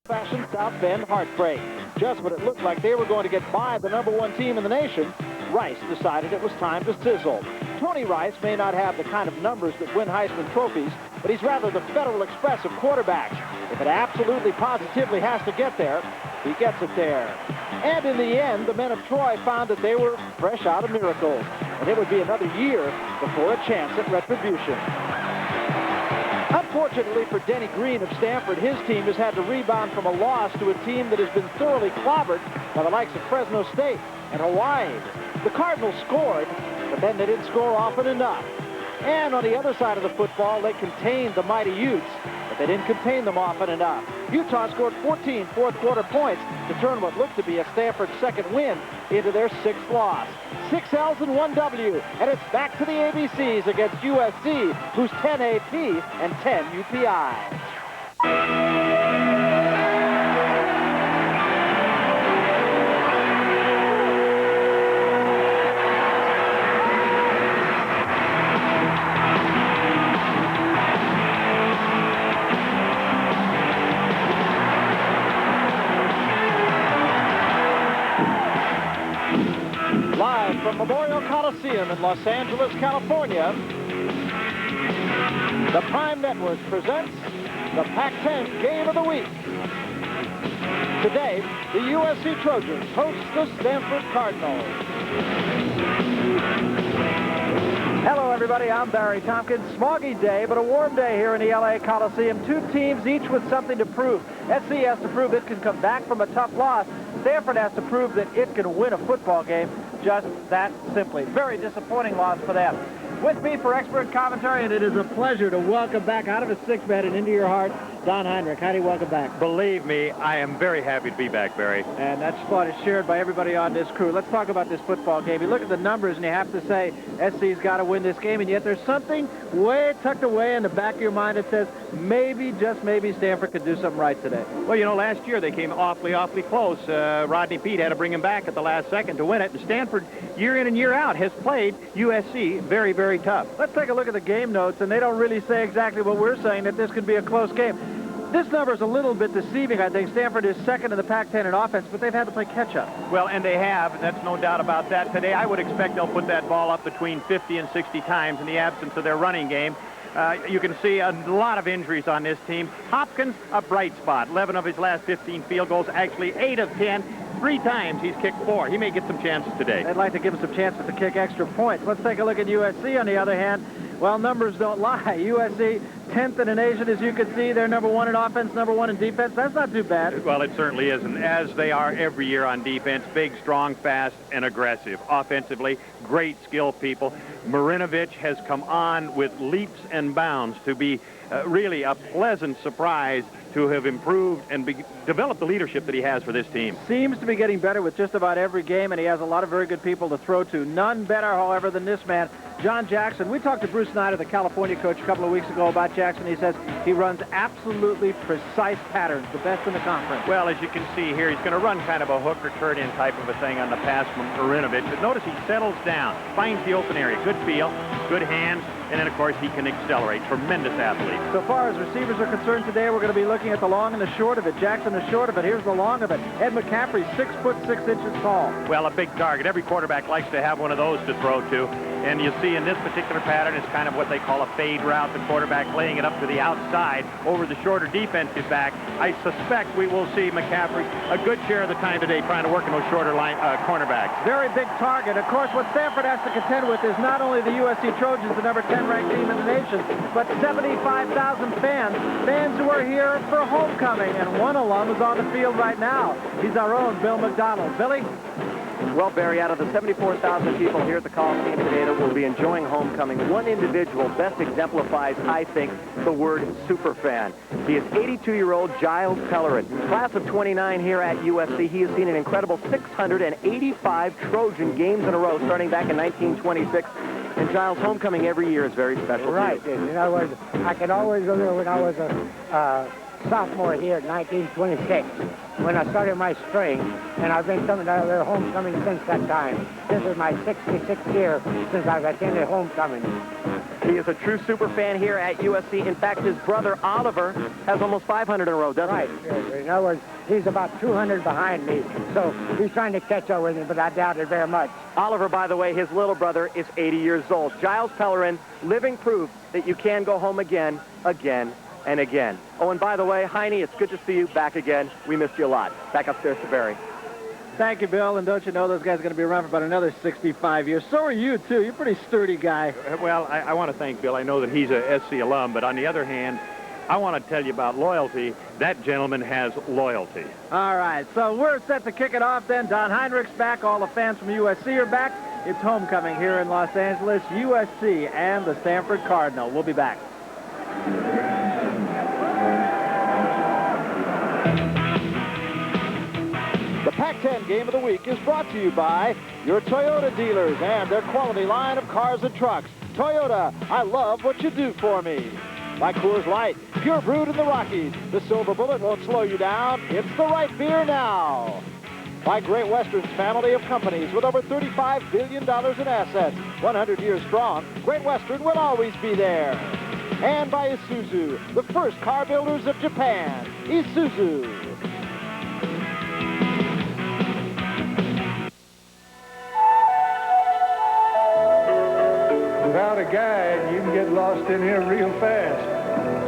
old-fashioned South Bend heartbreak. Just when it looked like they were going to get by the #1 team in the nation, Rice decided it was time to sizzle. Tony Rice may not have the kind of numbers that win Heisman trophies, but he's rather the Federal Express of quarterbacks. If it absolutely positively has to get there, he gets it there. And in the end, the men of Troy found that they were fresh out of miracles, and it would be another year before a chance at retribution. Unfortunately for Denny Green of Stanford, his team has had to rebound from a loss to a team that has been thoroughly clobbered by the likes of Fresno State and Hawaii. The Cardinals scored, but then they didn't score often enough. And on the other side of the football, they contained the mighty Utes, but they didn't contain them often enough. Utah scored 14 fourth-quarter points to turn what looked to be a Stanford second win into their 6th loss. 6 L's and 1 W, and it's back to the ABCs against USC, who's 10 AP and 10 UPI. Live from Memorial Coliseum in Los Angeles, California, the Prime Network presents the Pac-10 Game of the Week. Today, the USC Trojans host the Stanford Cardinals. Hello, everybody. I'm Barry Tompkins. Smoggy day, but a warm day here in the LA Coliseum. Two teams, each with something to prove. SC has to prove it can come back from a tough loss. Stanford has to prove that it can win a football game. Just that simply. Very disappointing loss for them. With me for expert commentary, and it is a pleasure to welcome back out of his sick bed and into your heart, Don Heinrich. Heidi, welcome back. Believe me, I am very happy to be back, Barry. And that spot is shared by everybody on this crew. Let's talk about this football game. You look at the numbers, and you have to say SC's got to win this game, and yet there's something way tucked away in the back of your mind that says maybe, just maybe, Stanford could do something right today. Well, you know, last year they came awfully close. Rodney Peete had to bring him back at the last second to win it. And Stanford, year in and year out, has played USC very, very tough. Let's take a look at the game notes, and they don't really say exactly what we're saying, that this could be a close game. This number is a little bit deceiving, I think. Stanford is second in the Pac-10 in offense, but they've had to play catch-up. Well, and they have, and that's no doubt about that. Today, I would expect they'll put that ball up between 50 and 60 times in the absence of their running game. You can see a lot of injuries on this team. Hopkins, a bright spot. 11 of his last 15 field goals, actually 8 of 10. 3 times he's kicked 4. He may get some chances today. They'd like to give him some chances to kick extra points. Let's take a look at USC, on the other hand. Well, numbers don't lie. USC, 10th in the nation, as you can see. They're #1 in offense, #1 in defense. That's not too bad. Well, it certainly isn't, as they are every year on defense. Big, strong, fast, and aggressive. Offensively, great skilled people. Marinovich has come on with leaps and bounds to be really a pleasant surprise to have improved and developed the leadership that he has for this team. Seems to be getting better with just about every game, and he has a lot of very good people to throw to. None better, however, than this man, John Jackson. We talked to Bruce Snyder, the California coach, a couple of weeks ago about Jackson. He says he runs absolutely precise patterns, the best in the conference. Well, as you can see here, he's going to run kind of a hook or turn-in type of a thing on the pass from Marinovich. But notice he settles down, finds the open area, good feel, good hands, and then, of course, he can accelerate. Tremendous athlete. So far as receivers are concerned today, we're going to be looking at the long and the short of it. Jackson the short of it. Here's the long of it. Ed McCaffrey, 6 foot 6 inches tall. Well, a big target. Every quarterback likes to have one of those to throw to. And you see in this particular pattern, it's kind of what they call a fade route. The quarterback laying it up to the outside over the shorter defensive back. I suspect we will see McCaffrey a good share of the time today trying to work in those shorter line cornerbacks. Very big target. Of course, what Stanford has to contend with is not only the USC Trojans, the #10 ranked team in the nation, but 75,000 fans who are here for homecoming. And one alum is on the field right now. He's our own Bill McDonald. Billy? Well, Barry, out of the 74,000 people here at the Coliseum today that will be enjoying homecoming, one individual best exemplifies, I think, the word superfan. He is 82-year-old Giles Pellerin. Class of 29 here at USC. He has seen an incredible 685 Trojan games in a row starting back in 1926. And Giles, homecoming every year is very special. Right. In other words, I can always remember when I was a sophomore here in 1926 when I started my spring, and I've been coming to their homecoming since that time. This is my 66th year since I've attended homecoming. He is a true super fan here at USC. In fact, his brother Oliver has almost 500 in a row, doesn't he? Right. In other words, he's about 200 behind me, so he's trying to catch up with me, but I doubt it very much. Oliver, by the way, his little brother is 80 years old. Giles Pellerin, living proof that you can go home again, and again. Oh, and by the way, Heine, it's good to see you back again. We missed you a lot. Back upstairs to Barry. Thank you, Bill, and don't you know those guys are going to be around for about another 65 years. So are you, too. You're a pretty sturdy guy. Well, I want to thank Bill. I know that he's a SC alum, but on the other hand, I want to tell you about loyalty. That gentleman has loyalty. All right, so we're set to kick it off then. Don Heinrich's back. All the fans from USC are back. It's homecoming here in Los Angeles. USC and the Stanford Cardinal. We'll be back. The Pac-10 Game of the Week is brought to you by your Toyota dealers and their quality line of cars and trucks. Toyota, I love what you do for me. By Coors Light, pure brewed in the Rockies. The Silver Bullet won't slow you down. It's the right beer now. By Great Western's family of companies with over $35 billion in assets. 100 years strong, Great Western will always be there. And by Isuzu, the first car builders of Japan. Isuzu. Without a guide, you can get lost in here real fast.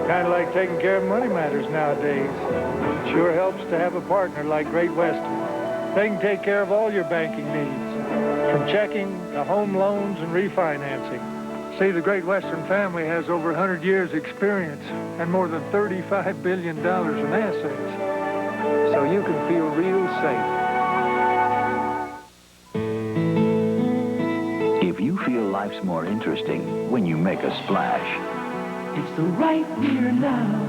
Kind of like taking care of money matters nowadays. It sure helps to have a partner like Great Western. They can take care of all your banking needs, from checking to home loans and refinancing. See, the Great Western family has over 100 years experience and more than $35 billion in assets. So you can feel real safe. If you feel life's more interesting when you make a splash, it's the right beer now.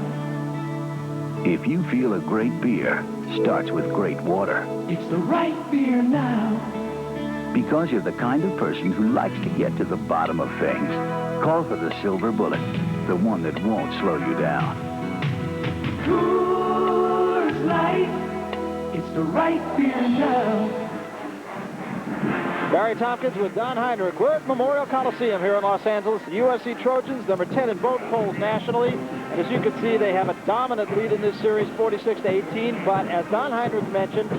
If you feel a great beer starts with great water, it's the right beer now. Because you're the kind of person who likes to get to the bottom of things, call for the Silver Bullet, the one that won't slow you down. Coors Light, it's the right beer now. Barry Tompkins with Don Heinrich. We're at Memorial Coliseum here in Los Angeles. The USC Trojans, number 10 in both polls nationally. And as you can see, they have a dominant lead in this series, 46-18. But as Don Heinrich mentioned,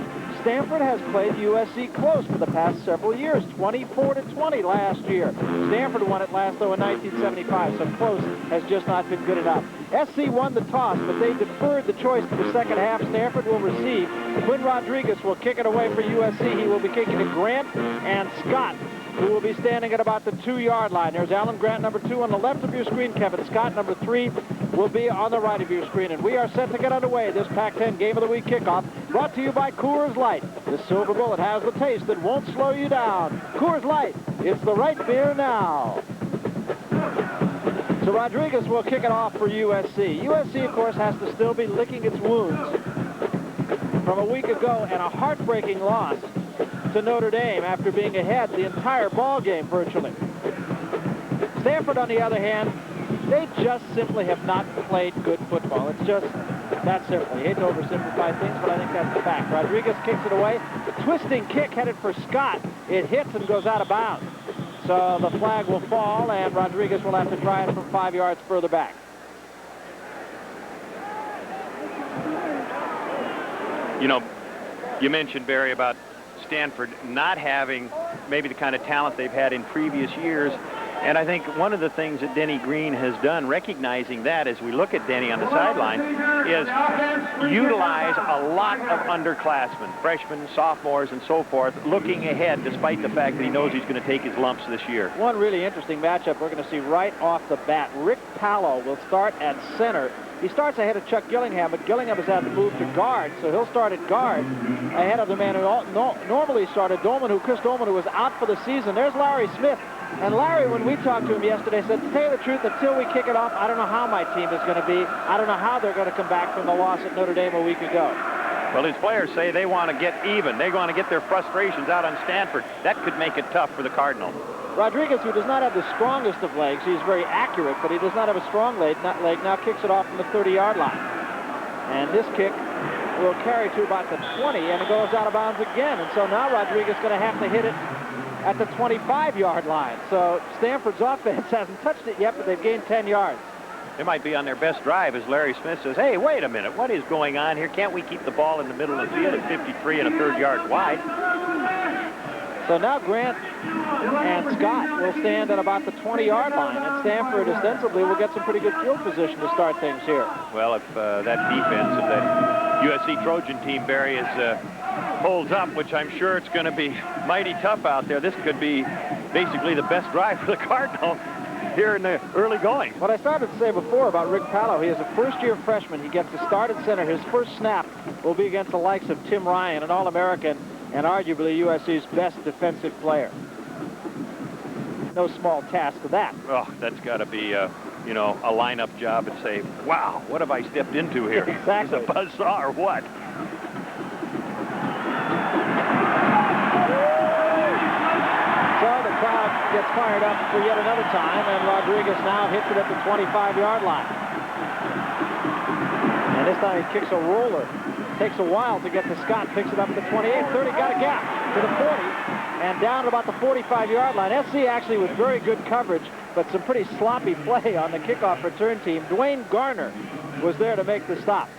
Stanford has played USC close for the past several years, 24-20 last year. Stanford won it last, though, in 1975, so close has just not been good enough. SC won the toss, but they deferred the choice to the second half. Stanford will receive. Quinn Rodriguez will kick it away for USC. He will be kicking to Grant and Scott, who will be standing at about the 2-yard line. There's Alan Grant, number 2, on the left of your screen. Kevin Scott, number 3, will be on the right of your screen. And we are set to get underway. This Pac-10 Game of the Week kickoff brought to you by Coors Light. The Silver Bullet has the taste that won't slow you down. Coors Light, it's the right beer now. So Rodriguez will kick it off for USC. USC, of course, has to still be licking its wounds from a week ago and a heartbreaking loss to Notre Dame after being ahead the entire ball game virtually. Stanford, on the other hand, they just simply have not played good football. It's just that simple. You hate to oversimplify things, but I think that's the fact. Rodriguez kicks it away. Twisting kick headed for Scott. It hits and goes out of bounds. So the flag will fall, and Rodriguez will have to try it from 5 yards further back. You know, you mentioned, Barry, about Stanford not having maybe the kind of talent they've had in previous years. And I think one of the things that Denny Green has done, recognizing that as we look at Denny on the sideline, is utilize a lot of underclassmen, freshmen, sophomores, and so forth, looking ahead despite the fact that he knows he's going to take his lumps this year. One really interesting matchup we're going to see right off the bat. Rick Pallo will start at center. He starts ahead of Chuck Gillingham, but Gillingham has had to move to guard, so he'll start at guard ahead of the man who normally started, Chris Dolman, who was out for the season. There's Larry Smith. And Larry, when we talked to him yesterday, said, to tell you the truth, until we kick it off, I don't know how my team is going to be. I don't know how they're going to come back from the loss at Notre Dame a week ago. Well, his players say they want to get even. They want to get their frustrations out on Stanford. That could make it tough for the Cardinals. Rodriguez, who does not have the strongest of legs, he's very accurate, but he does not have a strong leg, now kicks it off from the 30-yard line. And this kick will carry to about the 20, and it goes out of bounds again. And so now Rodriguez is going to have to hit it at the 25-yard line. So Stanford's offense hasn't touched it yet, but they've gained 10 yards. They might be on their best drive as Larry Smith says, hey, wait a minute, what is going on here? Can't we keep the ball in the middle of the field at 53 and a third yard wide? So now Grant and Scott will stand at about the 20-yard line, and Stanford ostensibly will get some pretty good field position to start things here. Well, if that defense of that USC Trojan team, Barry, holds up, which I'm sure it's going to be mighty tough out there, this could be basically the best drive for the Cardinal here in the early going. What I started to say before about Rick Pallo, he is a first-year freshman. He gets to start at center. His first snap will be against the likes of Tim Ryan, an All-American, and arguably USC's best defensive player. No small task to that. Oh, that's got to be, you know, a lineup job and say, wow, what have I stepped into here? Exactly. Is it a buzzsaw or what? So the crowd gets fired up for yet another time, and Rodriguez now hits it at the 25-yard line. And this time he kicks a roller. Takes a while to get to Scott. Picks it up at the 28, 30, got a gap to the 40, and down at about the 45-yard line. SC actually with very good coverage, but some pretty sloppy play on the kickoff return team. Dwayne Garner was there to make the stop.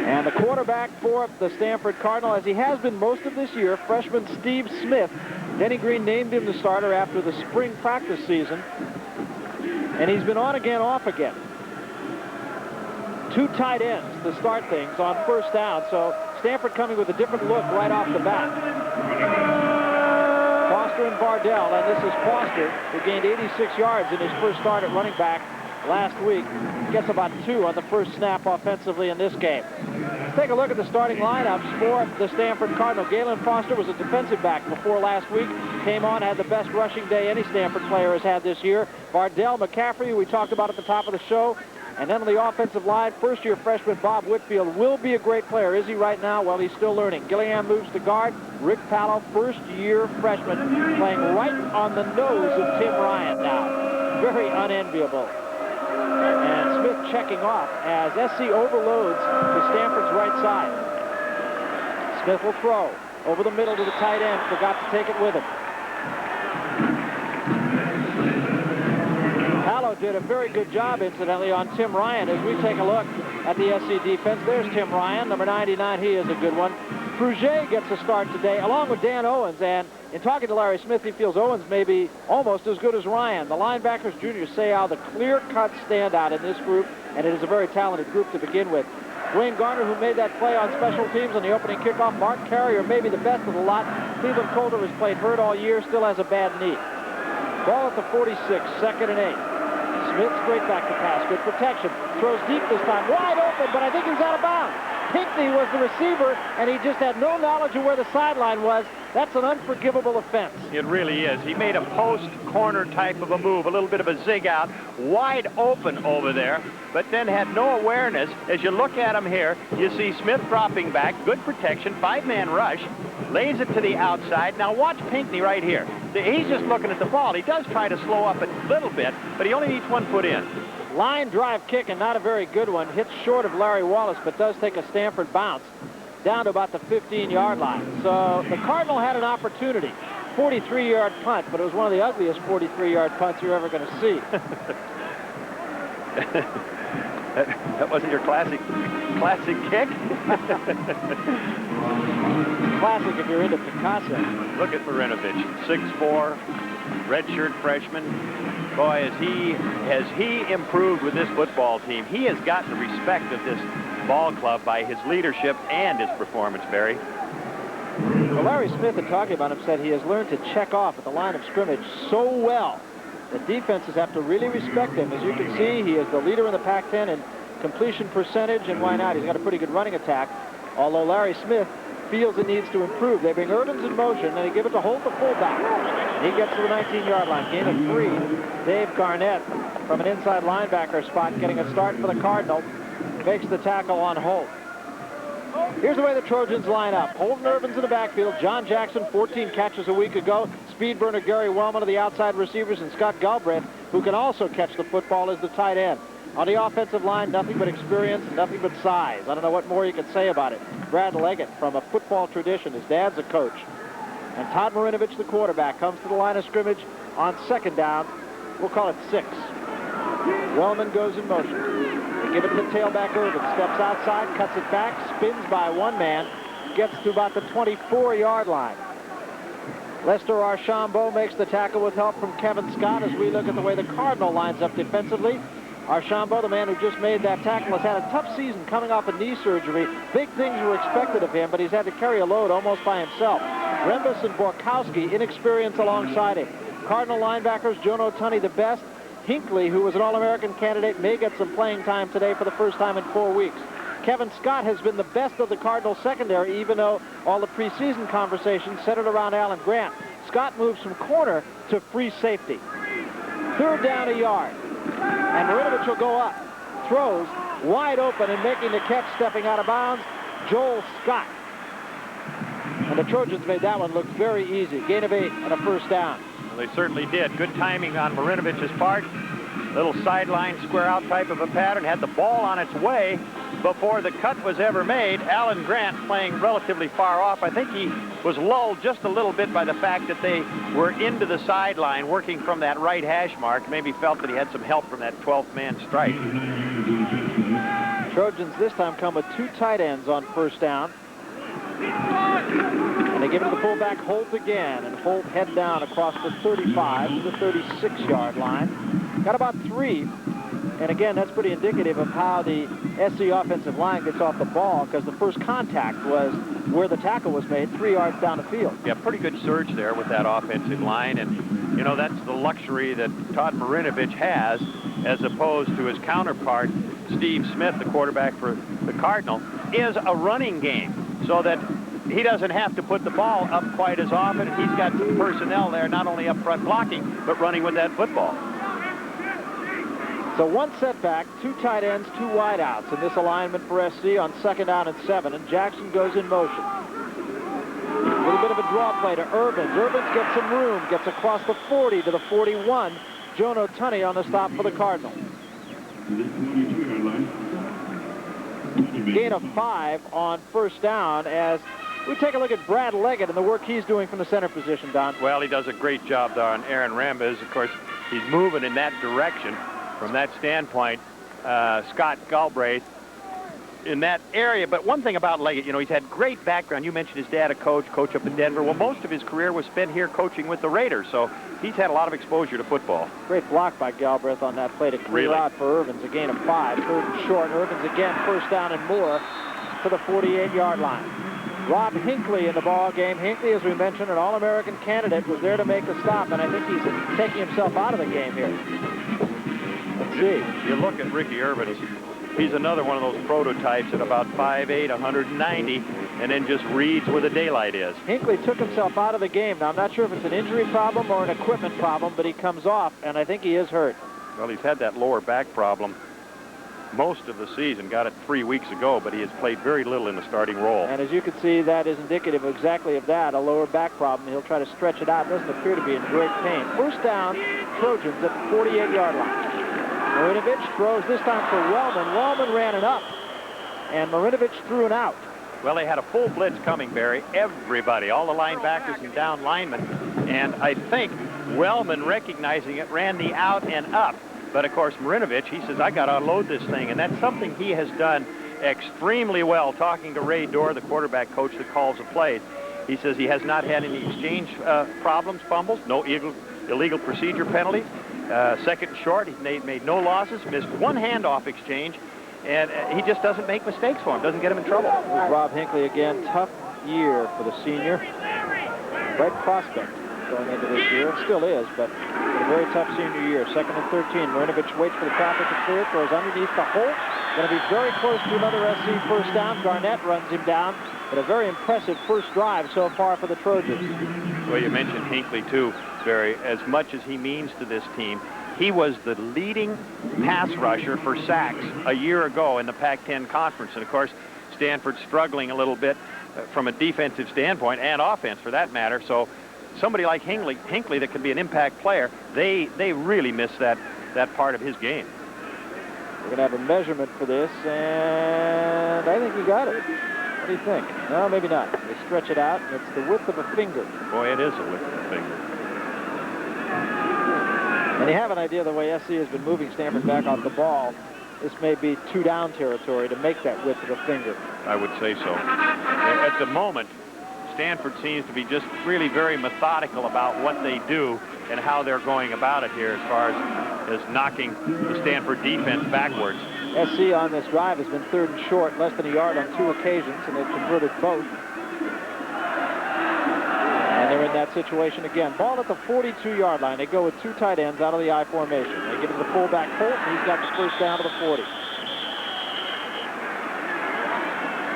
And the quarterback for the Stanford Cardinal, as he has been most of this year, freshman Steve Smith. Denny Green named him the starter after the spring practice season. And he's been on again, off again. Two tight ends to start things on first down. So Stanford coming with a different look right off the bat. Foster and Bardell, and this is Foster, who gained 86 yards in his first start at running back last week. Gets about 2 on the first snap offensively in this game. Let's take a look at the starting lineups for the Stanford Cardinal. Galen Foster was a defensive back before last week. Came on, had the best rushing day any Stanford player has had this year. Bardell, McCaffrey, who we talked about at the top of the show. And then on the offensive line, first-year freshman Bob Whitfield will be a great player. Is he right now? Well, he's still learning. Gilliam moves to guard. Rick Pallo, first-year freshman, playing right on the nose of Tim Ryan now. Very unenviable. And Smith checking off as SC overloads to Stanford's right side. Smith will throw over the middle to the tight end. Forgot to take it with him. Pallo did a very good job, incidentally, on Tim Ryan. As we take a look at the SC defense, there's Tim Ryan, number 99. He is a good one. Fruget gets a start today, along with Dan Owens. And in talking to Larry Smith, he feels Owens may be almost as good as Ryan. The linebackers, juniors, say how the clear-cut standout in this group, and it is a very talented group to begin with. Dwayne Garner, who made that play on special teams on the opening kickoff. Mark Carrier, maybe the best of the lot. Cleveland Coulter has played hurt all year, still has a bad knee. Ball at the 46, 2nd and 8. Smith straight back to pass. Good protection. Throws deep this time. Wide open, but I think he's out of bounds. Pinckney was the receiver, and he just had no knowledge of where the sideline was. That's an unforgivable offense. It really is. He made a post corner type of a move, a little bit of a zig out, wide open over there, but then had no awareness. As you look at him here, you see Smith dropping back, good protection, 5-man rush, lays it to the outside. Now watch Pinckney right here. He's just looking at the ball. He does try to slow up a little bit, but he only needs 1 foot in. Line drive kick, and not a very good one. Hits short of Larry Wallace, but does take a Stanford bounce down to about the 15-yard line. So the Cardinal had an opportunity. 43-yard punt, but it was one of the ugliest 43-yard punts you're ever going to see. That wasn't your classic kick? Classic if you're into Picasso. Look at Marinovich, 6'4", redshirt freshman. Boy, has he improved with this football team. He has gotten the respect of this ball club by his leadership and his performance, Barry. Well, Larry Smith, in talking about him, said he has learned to check off at the line of scrimmage so well that defenses have to really respect him. As you can see, he is the leader in the Pac-10 in completion percentage, and why not? He's got a pretty good running attack, although Larry Smith feels it needs to improve. They bring Irvins in motion, and they give it to Holt, the fullback. He gets to the 19-yard line. Gain of 3. Dave Garnett from an inside linebacker spot getting a start for the Cardinal. Makes the tackle on Holt. Here's the way the Trojans line up. Holt and Irvins in the backfield. John Jackson, 14 catches a week ago. Speed burner Gary Wellman of the outside receivers, and Scott Galbraith, who can also catch the football, as the tight end. On the offensive line, nothing but experience, nothing but size. I don't know what more you could say about it. Brad Leggett, from a football tradition. His dad's a coach. And Todd Marinovich, the quarterback, comes to the line of scrimmage on second down. We'll call it 6. Wellman goes in motion. They give it to the tailback Irvin. Steps outside, cuts it back, spins by one man, gets to about the 24-yard line. Lester Archambault makes the tackle with help from Kevin Scott. As we look at the way the Cardinal lines up defensively, Archambault, the man who just made that tackle, has had a tough season coming off a knee surgery. Big things were expected of him, but he's had to carry a load almost by himself. Rembus and Borkowski, inexperienced alongside him. Cardinal linebackers, Jono Tunney the best. Hinckley, who was an All-American candidate, may get some playing time today for the first time in 4 weeks. Kevin Scott has been the best of the Cardinal secondary, even though all the preseason conversations centered around Alan Grant. Scott moves from corner to free safety. Third down, a yard. And Marinovich will go up. Throws wide open and making the catch, stepping out of bounds, Joel Scott. And the Trojans made that one look very easy. Gain of 8 and a first down. Well, they certainly did. Good timing on Marinovich's part. Little sideline square out type of a pattern. Had the ball on its way before the cut was ever made. Alan Grant playing relatively far off. I think he was lulled just a little bit by the fact that they were into the sideline working from that right hash mark. Maybe felt that he had some help from that 12th man strike. Trojans this time come with 2 tight ends on first down. And they give it to the fullback Holt again. And Holt head down across the 35 to the 36-yard line. Got about 3. And again, that's pretty indicative of how the SC offensive line gets off the ball, because the first contact was where the tackle was made, 3 yards down the field. Yeah, pretty good surge there with that offensive line. And, you know, that's the luxury that Todd Marinovich has, as opposed to his counterpart, Steve Smith, the quarterback for the Cardinal, is a running game, so that he doesn't have to put the ball up quite as often. He's got some personnel there, not only up front blocking, but running with that football. So 1 setback, 2 tight ends, 2 wideouts in this alignment for SC on second down and 7. And Jackson goes in motion. A little bit of a draw play to Urbans. Urbans gets some room, gets across the 40 to the 41. Jono Tunney on the stop for the Cardinal. Gain of 5 on first down as we take a look at Brad Leggett and the work he's doing from the center position, Don. Well, he does a great job there on Aaron Rambis. Of course, he's moving in that direction. From that standpoint, Scott Galbraith in that area. But one thing about Leggett, you know, he's had great background. You mentioned his dad, a coach up in Denver. Well, most of his career was spent here coaching with the Raiders, so he's had a lot of exposure to football. Great block by Galbraith on that play to clear out for Irvins. A gain of 5, 3rd and short. Irvins again, first down and more to the 48-yard line. Rob Hinckley in the ball game. Hinckley, as we mentioned, an All-American candidate, was there to make the stop, and I think he's taking himself out of the game here. Let's see. You look at Ricky Irvin. He's another one of those prototypes at about 5'8", 190, and then just reads where the daylight is. Hinckley took himself out of the game. Now, I'm not sure if it's an injury problem or an equipment problem, but he comes off, and I think he is hurt. Well, he's had that lower back problem most of the season. Got it 3 weeks ago, but he has played very little in the starting role. And as you can see, that is indicative exactly of that, a lower back problem. He'll try to stretch it out. Doesn't appear to be in great pain. First down, Trojans at the 48-yard line. Marinovich throws this time for Wellman. Wellman ran it up, and Marinovich threw it out. Well, they had a full blitz coming, Barry. Everybody, all the linebackers and down linemen. And I think Wellman, recognizing it, ran the out and up. But, of course, Marinovich, he says, I got to unload this thing. And that's something he has done extremely well, talking to Ray Dorr, the quarterback coach that calls the plays. He says he has not had any exchange problems, fumbles, no illegal procedure penalties. Second and short, he made no losses, missed 1 handoff exchange, and he just doesn't make mistakes for him, doesn't get him in trouble. Here's Rob Hinckley again. Tough year for the senior. Bright prospect going into this year. It still is, but a very tough senior year. 2nd and 13. Marinovich waits for the traffic to clear, throws underneath the Holt. Going to be very close to another SC first down. Garnett runs him down, but a very impressive first drive so far for the Trojans. Well, you mentioned Hinckley, too, Barry. As much as he means to this team, he was the leading pass rusher for sacks a year ago in the Pac-10 conference. And, of course, Stanford struggling a little bit from a defensive standpoint, and offense for that matter. So somebody like Hinckley that could be an impact player, they really miss that part of his game. We're going to have a measurement for this, and I think he got it. What do you think? No, maybe not. They stretch it out, and it's the width of a finger. Boy, it is the width of a finger. And you have an idea of the way SC has been moving Stanford back off the ball. This may be two-down territory to make that width of a finger. I would say so. At the moment, Stanford seems to be just really very methodical about what they do and how they're going about it here as far as knocking the Stanford defense backwards. SC on this drive has been 3rd and short, less than a yard on 2 occasions, and they've converted both. And they're in that situation again. Ball at the 42-yard line. They go with 2 tight ends out of the I formation. They give it to the fullback Holt, and he's got the first down to the 40.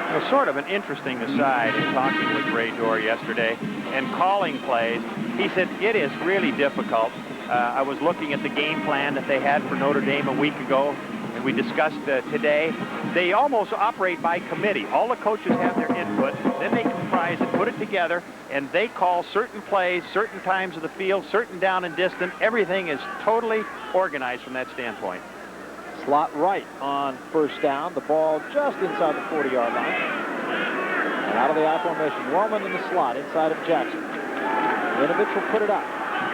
It was sort of an interesting aside in talking with Ray Dorr yesterday and calling plays. He said it is really difficult. I was looking at the game plan that they had for Notre Dame a week ago, and we discussed today. They almost operate by committee. All the coaches have their input, then they comprise it, put it together, and they call certain plays, certain times of the field, certain down and distant. Everything is totally organized from that standpoint. Slot right on first down. The ball just inside the 40-yard line. And out of the I formation, Wellman in the slot inside of Jackson. Winovich will put it up.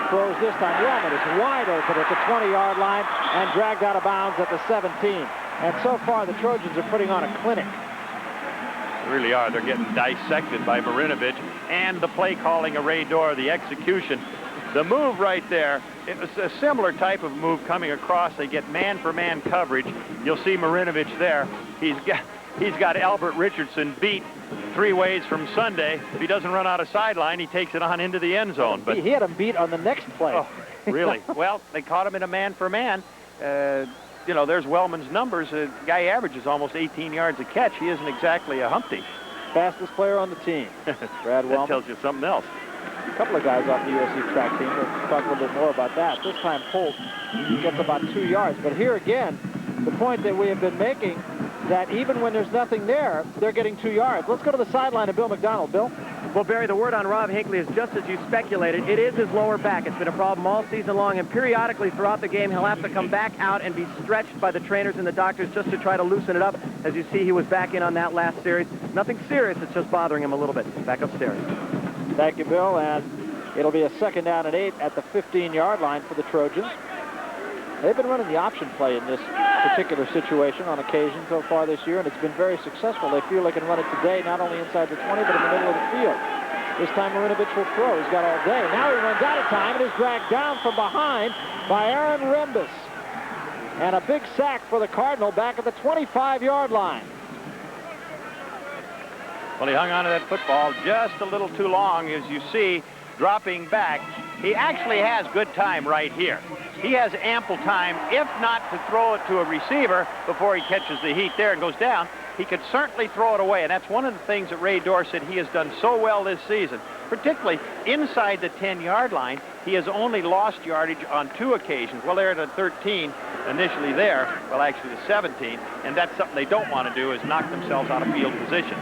Throws this time. Wellman is wide open at the 20-yard line and dragged out of bounds at the 17. And so far, the Trojans are putting on a clinic. They really are. They're getting dissected by Marinovich and the play calling of Ray Dorr, the execution. The move right there, it was a similar type of move coming across. They get man-for-man coverage. You'll see Marinovich there. He's got Albert Richardson beat 3 ways from Sunday. If he doesn't run out of sideline, he takes it on into the end zone. But he had him beat on the next play. Oh, really? Well, they caught him in a man-for-man. You know, there's Wellman's numbers. The guy averages almost 18 yards a catch. He isn't exactly a Humpty. Fastest player on the team, Brad Wellman. That tells you something else. A couple of guys off the USC track team. We'll talk a little bit more about that. This time Holt gets about 2 yards. But here again, the point that we have been making, that even when there's nothing there, they're getting 2 yards. Let's go to the sideline of Bill McDonald. Bill? Well, Barry, the word on Rob Hinckley is just as you speculated. It is his lower back. It's been a problem all season long, and periodically throughout the game, he'll have to come back out and be stretched by the trainers and the doctors just to try to loosen it up. As you see, he was back in on that last series. Nothing serious. It's just bothering him a little bit. Back upstairs. Thank you, Bill. And it'll be a 2nd down and 8 at the 15-yard line for the Trojans. They've been running the option play in this particular situation on occasion so far this year, and it's been very successful. They feel they can run it today, not only inside the 20, but in the middle of the field. This time Marinovich will throw. He's got all day. Now he runs out of time and is dragged down from behind by Aaron Rembus. And a big sack for the Cardinal back at the 25-yard line. Well, he hung on to that football just a little too long, as you see, dropping back. He actually has good time right here. He has ample time, if not to throw it to a receiver before he catches the heat there and goes down. He could certainly throw it away, and that's one of the things that Ray Dorr said he has done so well this season, particularly inside the 10-yard line. He has only lost yardage on 2 occasions. Well, they're at a 13 initially there, well, actually the 17, and that's something they don't want to do, is knock themselves out of field position.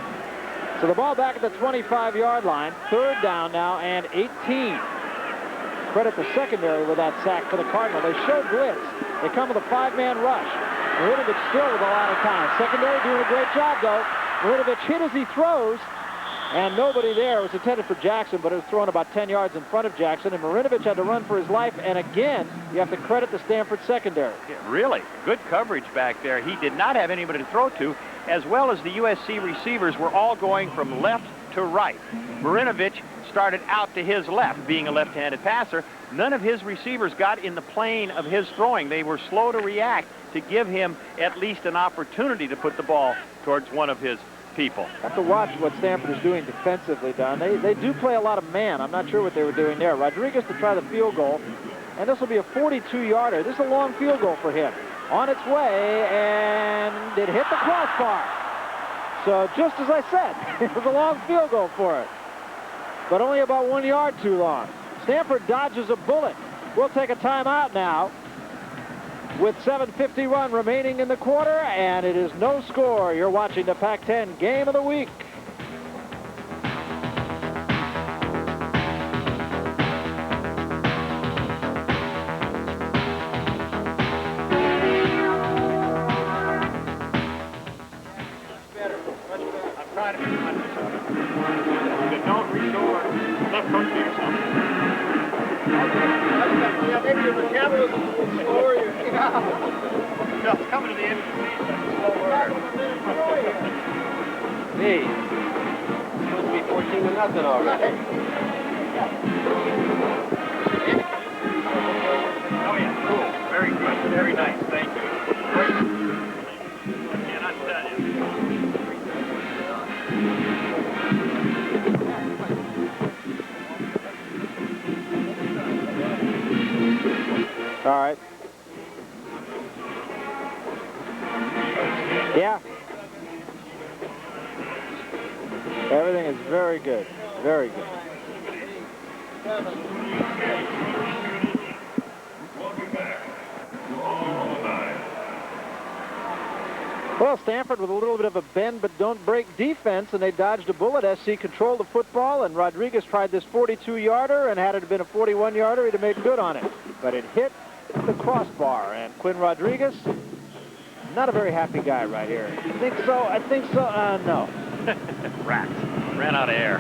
So the ball back at the 25-yard line, 3rd down now and 18. Credit the secondary with that sack for the Cardinal. They show blitz. They come with a 5-man rush. Marinovich still with a lot of time. Secondary doing a great job, though. Marinovich hit as he throws, and nobody there. It was intended for Jackson, but it was thrown about 10 yards in front of Jackson, and Marinovich had to run for his life. And again, you have to credit the Stanford secondary. Yeah, really, good coverage back there. He did not have anybody to throw to, as well as the USC receivers were all going from left to right. Marinovich started out to his left, being a left-handed passer. None of his receivers got in the plane of his throwing. They were slow to react to give him at least an opportunity to put the ball towards one of his people. Have to watch what Stanford is doing defensively, Don. They do play a lot of man. I'm not sure what they were doing there. Rodriguez to try the field goal, and this will be a 42-yarder. This is a long field goal for him. On its way, and it hit the crossbar. So just as I said, it was a long field goal for it, but only about 1 yard too long. Stanford dodges a bullet. We'll take a timeout now with 7:50 run remaining in the quarter, and it is no score. You're watching the Pac-10 Game of the Week. try to be conscious of it. But don't reach over left hook to yourself. Yeah, maybe your metabolism will slower you. No, it's coming to the end of the season. Hey, it's supposed to be 14-0 already. Oh, yeah, cool. Very good. Very nice. Thank you. Great. I cannot tell you. All right. Yeah. Everything is very good. Very good. Well, Stanford with a little bit of a bend but don't break defense, and they dodged a bullet. SC controlled the football, and Rodriguez tried this 42-yarder, and had it been a 41-yarder, he'd have made good on it. But it hit the crossbar, and Quinn Rodriguez, not a very happy guy right here. I think so. I think so. No. Rats. Ran out of air.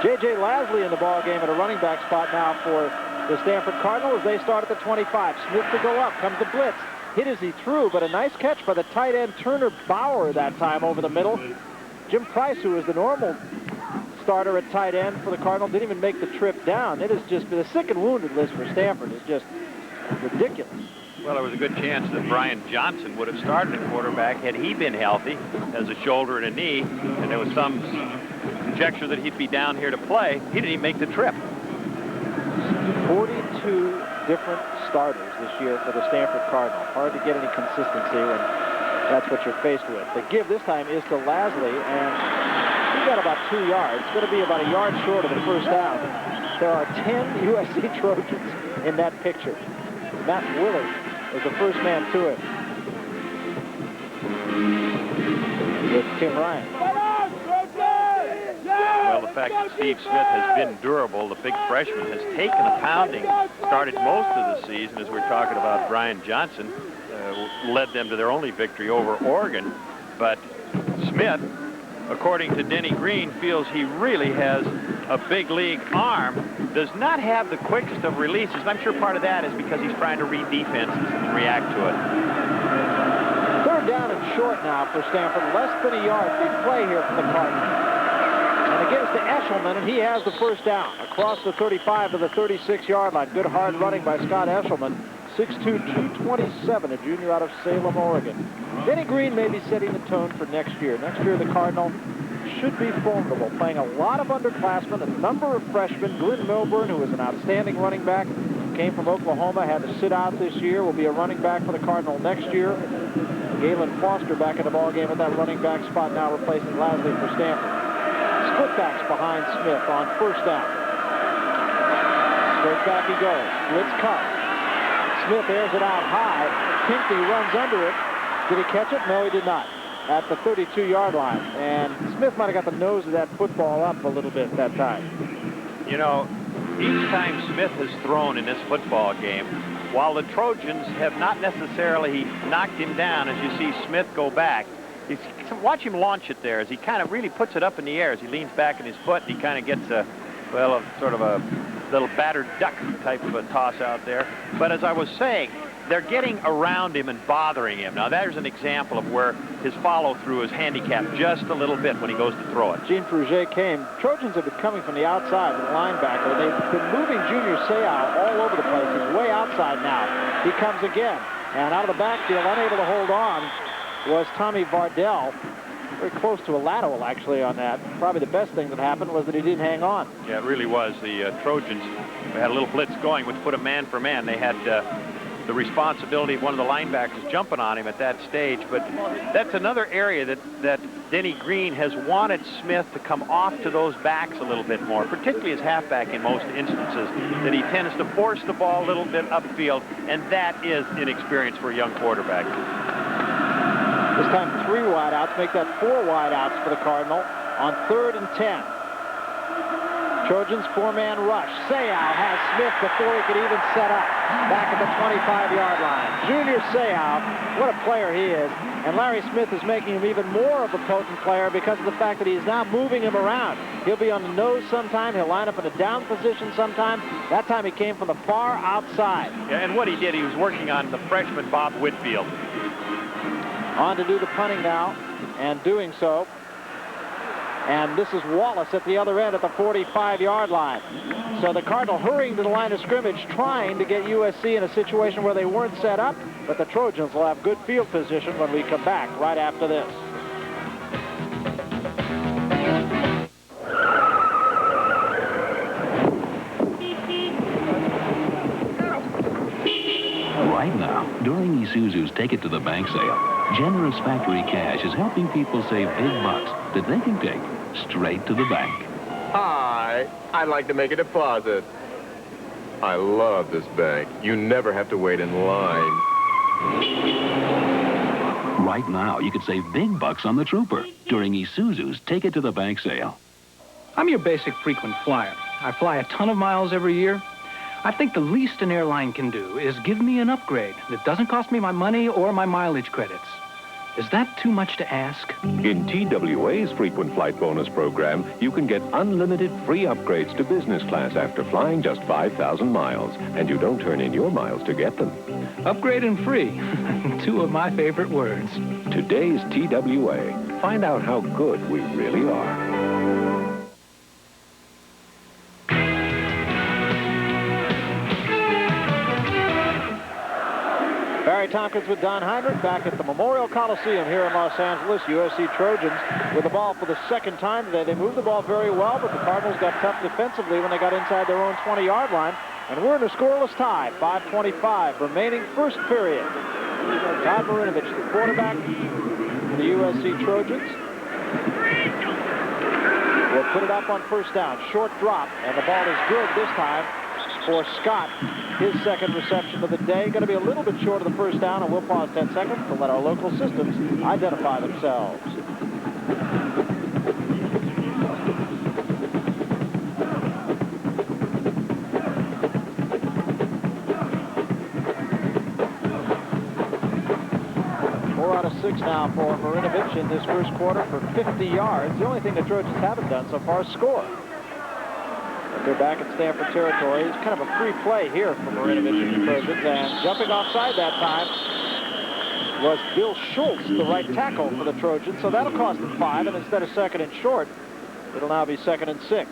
J.J. Lasley in the ball game at a running back spot now for the Stanford Cardinals. They start at the 25. Smith to go up. Comes the blitz. Hit as he threw, but a nice catch by the tight end Turner Bauer that time over the middle. Jim Price, who is the normal starter at tight end for the Cardinals, didn't even make the trip down. It has just been a sick and wounded list for Stanford. It's just ridiculous. Well, there was a good chance that Brian Johnson would have started at quarterback had he been healthy, as a shoulder and a knee, and there was some conjecture that he'd be down here to play. He didn't even make the trip. 42 different starters this year for the Stanford Cardinals. Hard to get any consistency when that's what you're faced with. The give this time is to Lasley, and he got about 2 yards. It's going to be about a yard short of the first down. There are 10 USC Trojans in that picture. Matt Willard was the first man to it with Tim Ryan. Well, the fact that Steve Smith has been durable, the big freshman, has taken a pounding, started most of the season, as we're talking about Brian Johnson, led them to their only victory over Oregon. But Smith, according to Denny Green, feels he really has a big league arm, does not have the quickest of releases. And I'm sure part of that is because he's trying to read defenses and react to it. Third down and short now for Stanford. Less than a yard. Big play here for the Cardinals. And it gives to Eshelman, and he has the first down. Across the 35 to the 36-yard line. Good hard running by Scott Eshelman. 6'2", 227, a junior out of Salem, Oregon. Denny Green may be setting the tone for next year. Next year, the Cardinal should be formidable, playing a lot of underclassmen, a number of freshmen. Glenn Milburn, who is an outstanding running back, came from Oklahoma, had to sit out this year, will be a running back for the Cardinal next year. Galen Foster back in the ballgame at that running back spot now, replacing Lasley for Stanford. Splitbacks behind Smith on first down. Straight back he goes. Blitz cut. Smith airs it out high. Pinckney runs under it. Did he catch it? No, he did not. At the 32-yard line. And Smith might have got the nose of that football up a little bit that time. You know, each time Smith has thrown in this football game, while the Trojans have not necessarily knocked him down, as you see Smith go back, watch him launch it there as he kind of really puts it up in the air as he leans back in his foot. He kind of gets a sort of a little battered duck type of a toss out there. But as I was saying, they're getting around him and bothering him. Now, there's an example of where his follow-through is handicapped just a little bit when he goes to throw it. Gene Fruget came. Trojans have been coming from the outside with the linebacker. They've been moving Junior Seau all over the place. He's way outside now. He comes again. And out of the backfield, unable to hold on, was Tommy Vardell. Very close to a lateral, actually, on that. Probably the best thing that happened was that he didn't hang on. Yeah, it really was. The Trojans had a little blitz going, which put him man for man. They had the responsibility of one of the linebackers jumping on him at that stage. But that's another area that Denny Green has wanted Smith to come off to those backs a little bit more, particularly as halfback in most instances, that he tends to force the ball a little bit upfield, and that is inexperience for a young quarterback. This time 3 wideouts, make that 4 wideouts for the Cardinal on 3rd and 10. Trojans 4-man rush. Seau has Smith before he could even set up. Back at the 25-yard line. Junior Seau, what a player he is. And Larry Smith is making him even more of a potent player because of the fact that he's now moving him around. He'll be on the nose sometime. He'll line up in a down position sometime. That time he came from the far outside. Yeah, and what he did, he was working on the freshman Bob Whitfield. On to do the punting now, and doing so. And this is Wallace at the other end at the 45-yard line. So the Cardinal hurrying to the line of scrimmage, trying to get USC in a situation where they weren't set up, but the Trojans will have good field position when we come back right after this. Right now, during Isuzu's Take It to the Bank sale, generous factory cash is helping people save big bucks that they can take straight to the bank. Hi, I'd like to make a deposit. I love this bank. You never have to wait in line. Right now, you could save big bucks on the Trooper during Isuzu's Take It to the Bank sale. I'm your basic frequent flyer. I fly a ton of miles every year. I think the least an airline can do is give me an upgrade that doesn't cost me my money or my mileage credits. Is that too much to ask? In TWA's Frequent Flight Bonus program, you can get unlimited free upgrades to business class after flying just 5,000 miles, and you don't turn in your miles to get them. Upgrade and free. Two of my favorite words. Today's TWA. Find out how good we really are. Barry Tompkins with Don Heinrich back at the Memorial Coliseum here in Los Angeles. USC Trojans with the ball for the second time today. They moved the ball very well, but the Cardinals got tough defensively when they got inside their own 20-yard line. And we're in a scoreless tie, 5:25 remaining first period. Todd Marinovich, the quarterback for the USC Trojans, will put it up on first down. Short drop, and the ball is good this time for Scott. His second reception of the day. Going to be a little bit short of the first down, and we'll pause 10 seconds to let our local systems identify themselves. Out of 6 now for Marinovich in this first quarter for 50 yards. The only thing the Trojans haven't done so far is score. But they're back in Stanford territory. It's kind of a free play here for Marinovich and the Trojans. And jumping offside that time was Bill Schultz, the right tackle for the Trojans. So that'll cost them 5, and instead of second and short, it'll now be second and 6.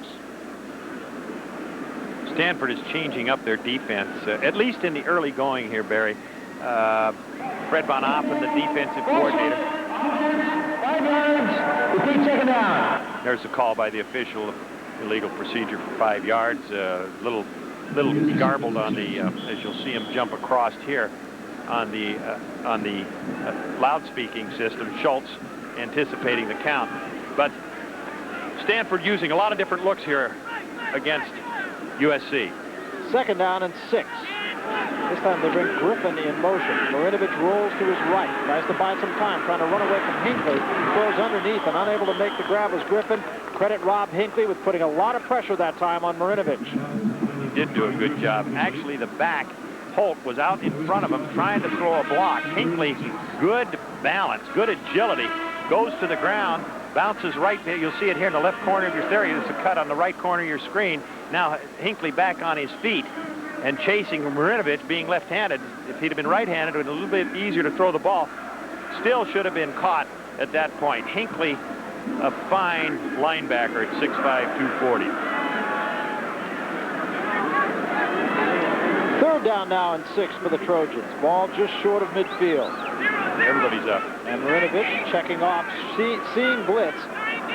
Stanford is changing up their defense, at least in the early going here, Barry. Fred Von Oppen, the defensive coordinator. 5 yards. Repeat second down. There's a call by the official, illegal procedure for 5 yards. Little garbled on the, as you'll see him jump across here on the loudspeaking system. Schultz anticipating the count, but Stanford using a lot of different looks here against USC. Second down and 6. This time they bring Griffin in motion. Marinovich rolls to his right. Tries to buy some time, trying to run away from Hinckley. Throws underneath and unable to make the grab was Griffin. Credit Rob Hinckley with putting a lot of pressure that time on Marinovich. He did do a good job. Actually, the back, Holt, was out in front of him trying to throw a block. Hinckley, good balance, good agility, goes to the ground, bounces right there. You'll see it here in the left corner of your theory. There's a cut on the right corner of your screen. Now Hinckley back on his feet and chasing Marinovich, being left-handed. If he'd have been right-handed, it would have been a little bit easier to throw the ball. Still should have been caught at that point. Hinckley, a fine linebacker at 6'5", 240. Third down now and 6 for the Trojans. Ball just short of midfield. Everybody's up. And Marinovich checking off, seeing blitz.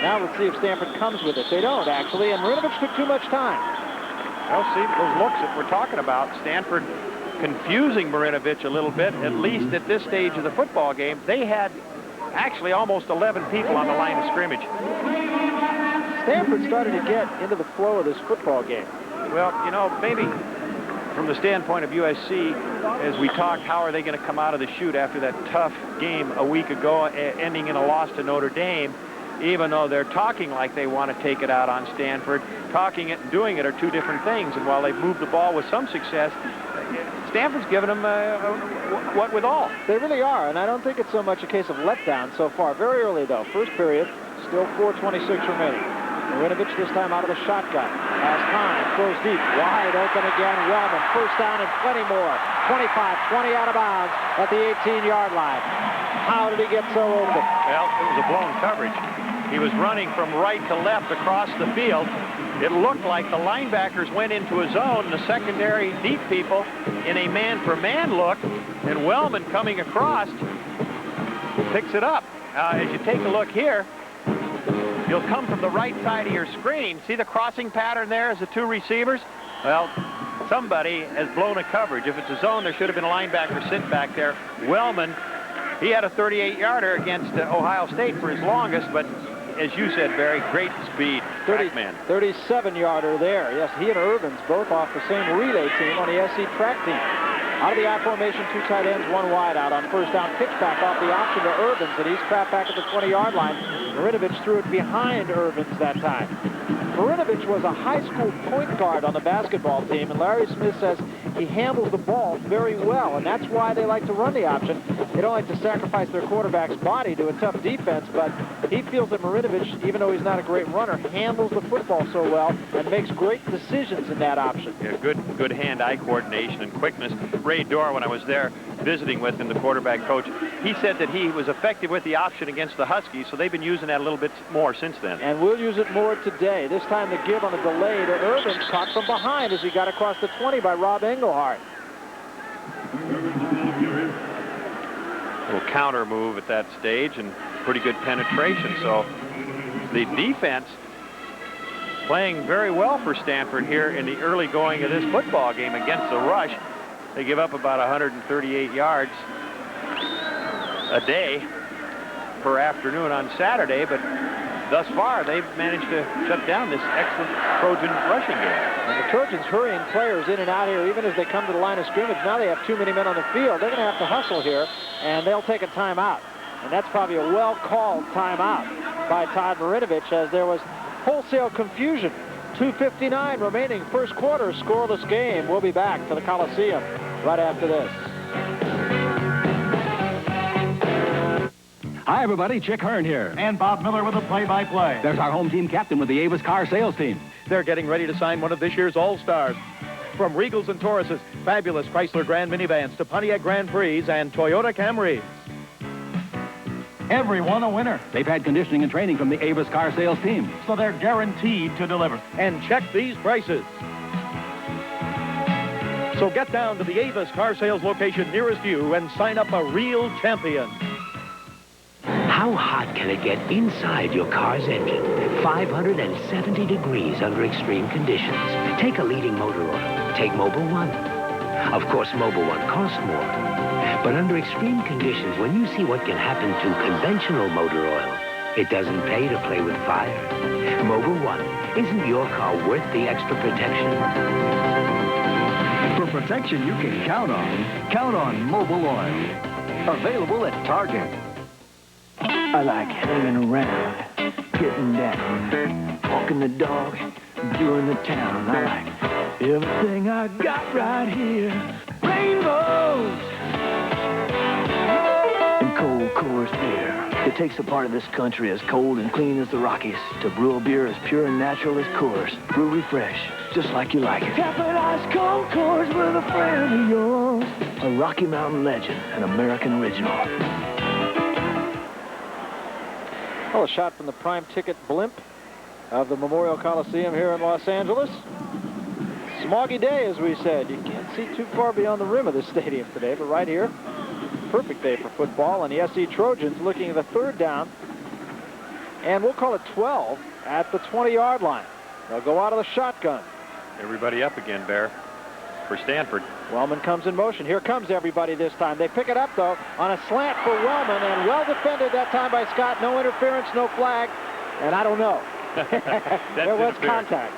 Now let's see if Stanford comes with it. They don't, actually, and Marinovich took too much time. Well, see, those looks that we're talking about, Stanford confusing Marinovich a little bit, at least at this stage of the football game. They had actually almost 11 people on the line of scrimmage. Stanford started to get into the flow of this football game. Well, you know, maybe from the standpoint of USC, as we talked, how are they going to come out of the chute after that tough game a week ago, ending in a loss to Notre Dame? even though they're talking like they want to take it out on Stanford. Talking it and doing it are two different things, and while they've moved the ball with some success, Stanford's given them what with all. They really are, and I don't think it's so much a case of letdown so far. Very early, though. First period, still 4:26 remaining. Marinovich this time out of the shotgun. Has time, throws deep, wide open again. Wellman, first down and plenty more. 25-20 out of bounds at the 18-yard line. How did he get so open? Well, it was a blown coverage. He was running from right to left across the field. It looked like the linebackers went into a zone, and the secondary deep people in a man-for-man look, and Wellman coming across picks it up. As you take a look here, you'll come from the right side of your screen. See the crossing pattern there as the two receivers? Well, somebody has blown a coverage. If it's a zone, there should have been a linebacker sitting back there. Wellman, he had a 38-yarder against Ohio State for his longest, but as you said, Barry, great speed. 37-yarder there. Yes, he and Irvins both off the same relay team on the SC track team. Out of the I formation, two tight ends, one wide out on first down. Pitchback off the option to Irvins, and he's trapped back at the 20-yard line. Marinovich threw it behind Irvins that time. Marinovich was a high school point guard on the basketball team, and Larry Smith says he handles the ball very well, and that's why they like to run the option. They don't like to sacrifice their quarterback's body to a tough defense, but he feels that Marinovich, even though he's not a great runner, handles the football so well and makes great decisions in that option. Yeah, good hand-eye coordination and quickness. Ray Dorr, when I was there visiting with him, the quarterback coach, he said that he was effective with the option against the Huskies, so they've been using that a little bit more since then. And we'll use it more today. This time the give on a delay to Irvins, caught from behind as he got across the 20 by Rob Engelhardt. Little counter move at that stage and pretty good penetration. So the defense playing very well for Stanford here in the early going of this football game against the rush. They give up about 138 yards a day per afternoon on Saturday, but thus far they've managed to shut down this excellent Trojan rushing game. And the Trojans hurrying players in and out here even as they come to the line of scrimmage. Now they have too many men on the field. They're going to have to hustle here, and they'll take a timeout. And that's probably a well-called timeout by Todd Marinovich, as there was wholesale confusion. 2:59 remaining, first quarter, scoreless game. We'll be back to the Coliseum right after this. Hi, everybody. Chick Hearn here. And Bob Miller with the play-by-play. There's our home team captain with the Avis car sales team. They're getting ready to sign one of this year's All-Stars. From Regals and Tauruses, fabulous Chrysler Grand Minivans to Pontiac Grand Prix and Toyota Camrys. Everyone a winner. They've had conditioning and training from the Avis car sales team. So they're guaranteed to deliver. And check these prices. So get down to the Avis car sales location nearest you and sign up a real champion. How hot can it get inside your car's engine? 570 degrees under extreme conditions. Take a leading motor oil. Take Mobil 1. Of course, Mobil 1 costs more. But under extreme conditions, when you see what can happen to conventional motor oil, it doesn't pay to play with fire. Mobil 1, isn't your car worth the extra protection? For protection you can count on Mobil Oil. Available at Target. I like hanging around, getting down, walking the dog, doing the town. I like everything I got right here. Rainbows and cold Coors beer. It takes a part of this country as cold and clean as the Rockies to brew a beer as pure and natural as Coors. Brewery fresh, just like you like it. Cap it ice cold Coors with a friend of yours. A Rocky Mountain legend, an American original. Well, a shot from the prime ticket blimp of the Memorial Coliseum here in Los Angeles. Smoggy day, as we said. You can't see too far beyond the rim of this stadium today, but right here, perfect day for football. And the SC Trojans looking at the third down, and we'll call it 12 at the 20-yard line. They'll go out of the shotgun. Everybody up again, Bear, for Stanford. Wellman comes in motion. Here comes everybody this time. They pick it up, though, on a slant for Wellman, and well defended that time by Scott. No interference, no flag, and I don't know. There was contact.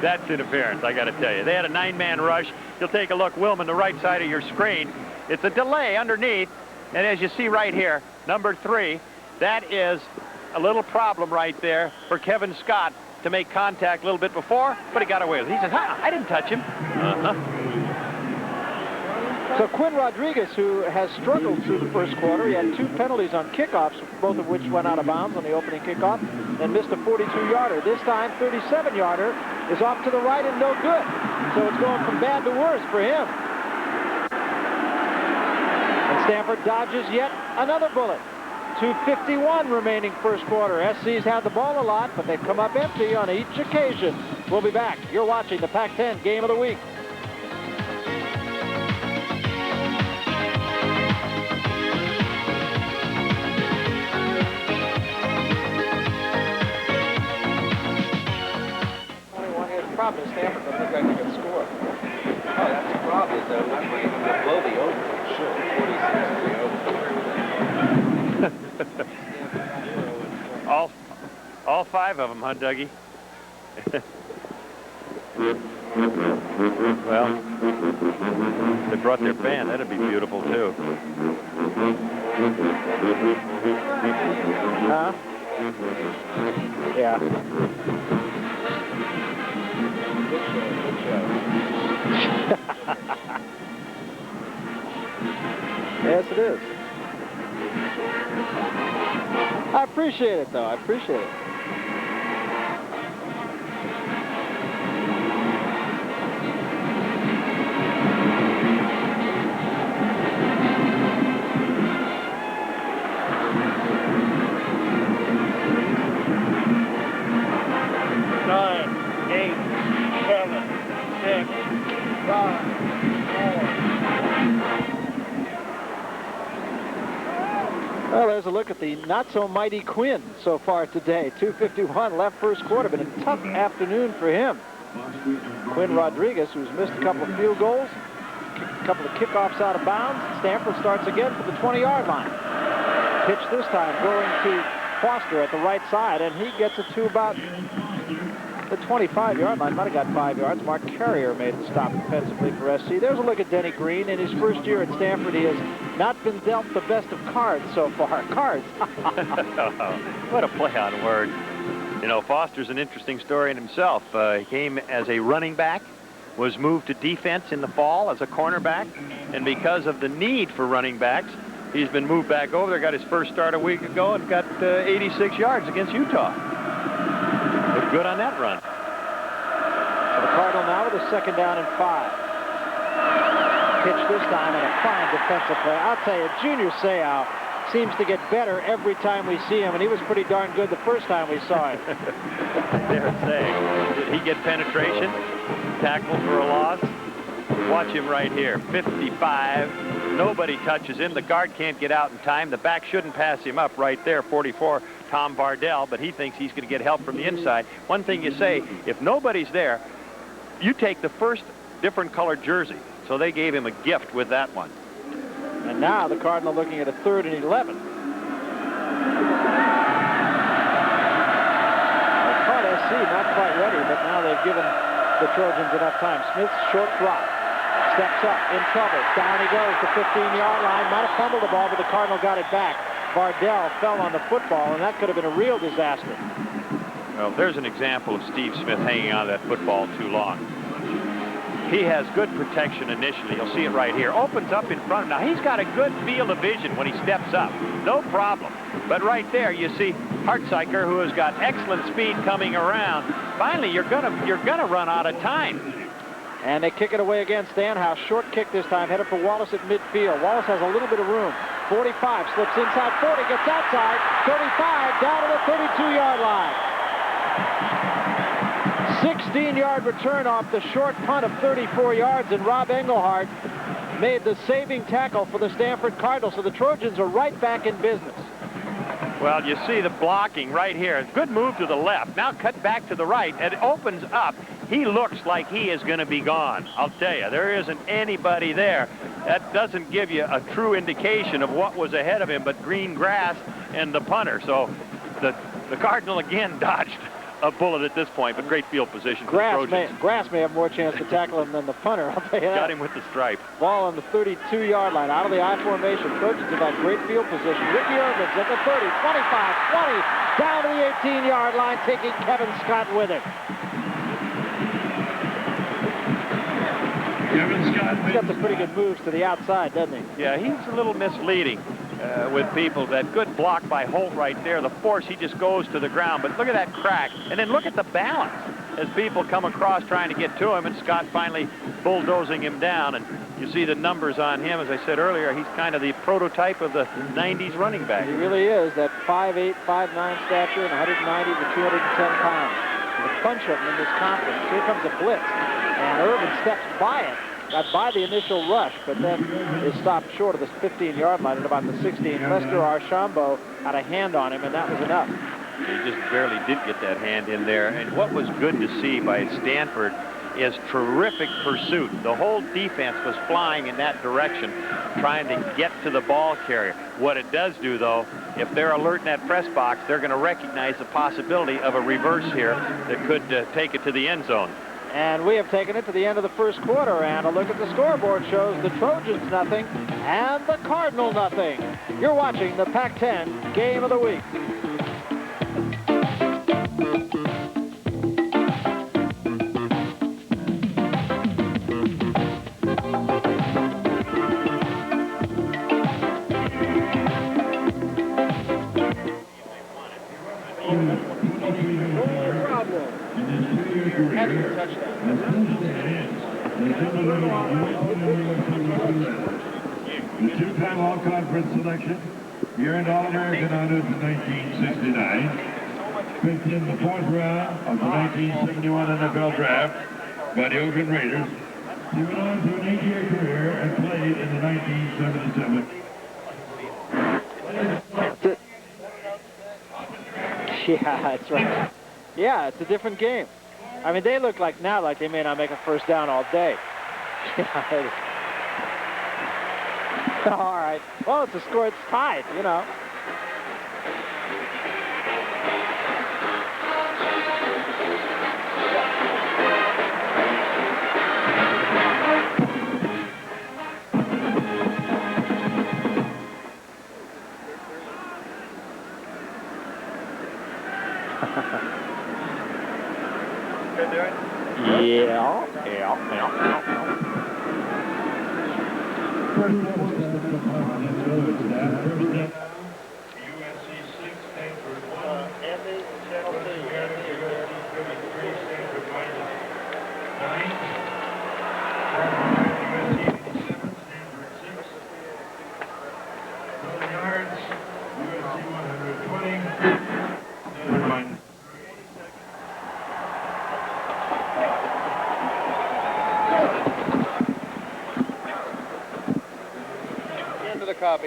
That's interference, I got to tell you. They had a 9-man rush. You'll take a look, Willman, the right side of your screen. It's a delay underneath, and as you see right here, number 3, that is a little problem right there for Kevin Scott to make contact a little bit before, but he got away with it. He says, I didn't touch him. So Quinn Rodriguez, who has struggled through the first quarter, he had 2 penalties on kickoffs, both of which went out of bounds on the opening kickoff, and missed a 42-yarder. This time, 37-yarder is off to the right and no good. So it's going from bad to worse for him. And Stanford dodges yet another bullet. 2:51 remaining first quarter. SC's had the ball a lot, but they've come up empty on each occasion. We'll be back. You're watching the Pac-10 Game of the Week. Problem is Stanford don't look like they can score. Oh, that's the problem. Is they're not going to blow the over. Sure. 46 to the over. all 5 of them, huh, Dougie? Well, they brought their band. That'd be beautiful too. Huh? Yeah. Yes, it is. I appreciate it, though. I appreciate it. Well, there's a look at the not-so-mighty Quinn so far today. 2:51 left first quarter. Been a tough afternoon for him. Quinn Rodriguez, who's missed a couple of field goals, a couple of kickoffs out of bounds. Stanford starts again for the 20-yard line. Pitch this time going to Foster at the right side, and he gets it to about the 25-yard line. Might have got 5 yards. Mark Carrier made the stop defensively for SC. There's a look at Denny Green. In his first year at Stanford, he has not been dealt the best of cards so far. Cards. What a play on words. You know, Foster's an interesting story in himself. He came as a running back, was moved to defense in the fall as a cornerback, and because of the need for running backs, he's been moved back over there, got his first start a week ago, and got 86 yards against Utah. Looked good on that run. So the Cardinal now with a 2nd down and 5. Pitch this time and a fine defensive play. I'll tell you, Junior Seau seems to get better every time we see him, and he was pretty darn good the first time we saw him. Dare say. Did he get penetration? Tackle for a loss? Watch him right here. 55. Nobody touches him. The guard can't get out in time. The back shouldn't pass him up right there. 44, Tom Bardell, but he thinks he's going to get help from the inside. One thing you say, if nobody's there, you take the first different colored jersey. So they gave him a gift with that one. And now the Cardinal looking at a 3rd and 11. Well, caught SC, not quite ready, but now they've given the Trojans enough time. Smith's short drop. Steps up, in trouble. Down he goes to 15-yard line. Might have fumbled the ball, but the Cardinal got it back. Bardell fell on the football, and that could have been a real disaster. Well, there's an example of Steve Smith hanging on to that football too long. He has good protection initially. You'll see it right here. Opens up in front. Now, he's got a good field of vision when he steps up. No problem. But right there, you see Hartziker, who has got excellent speed coming around. Finally, you're gonna run out of time. And they kick it away again. Stanhouse, short kick this time, headed for Wallace at midfield. Wallace has a little bit of room. 45, slips inside 40, gets outside. 35, down to the 32-yard line. 16-yard return off the short punt of 34 yards, and Rob Engelhardt made the saving tackle for the Stanford Cardinals. So the Trojans are right back in business. Well, you see the blocking right here. Good move to the left. Now cut back to the right. It opens up. He looks like he is going to be gone. I'll tell you, there isn't anybody there. That doesn't give you a true indication of what was ahead of him but green grass and the punter. So the Cardinal again dodged a bullet at this point, but great field position for the Trojans. Grass may have more chance to tackle him than the punter, I'll tell you that. Got him with the stripe. Ball on the 32-yard line, out of the I formation. Trojans have had great field position. Ricky Irvins at the 30, 25, 20, Down to the 18-yard line, taking Kevin Scott with him. Kevin Scott. He's got some pretty good moves to the outside, doesn't he? Yeah, he's a little misleading with people. That good block by Holt right there, the force, he just goes to the ground. But look at that crack. And then look at the balance as people come across trying to get to him, and Scott finally bulldozing him down. And you see the numbers on him. As I said earlier, he's kind of the prototype of the 90s running back. He really is. That 5'8", 5'9" stature and 190 to 210 pounds. There's a bunch of them in this conference. Here comes a blitz. And Irvin steps by it. Got by the initial rush, but then is stopped short of the 15-yard line at about the 16. Lester Archambault had a hand on him, and that was enough. He just barely did get that hand in there. And what was good to see by Stanford is terrific pursuit. The whole defense was flying in that direction, trying to get to the ball carrier. What it does do, though, if they're alert in that press box, they're going to recognize the possibility of a reverse here that could take it to the end zone. And we have taken it to the end of the first quarter, and a look at the scoreboard shows the Trojans nothing and the Cardinal nothing. You're watching the Pac-10 Game of the Week. The two-time All-Conference selection, here in All-American honors in 1969, picked in the 4th round of the 1971 NFL Draft by the Oakland Raiders. He went on to an 8-year career and played in the 1977. Yeah, that's right. Yeah, it's a different game. I mean, they look like now like they may not make a first down all day. All right. Well, it's a score. It's tied, you know. Yeah.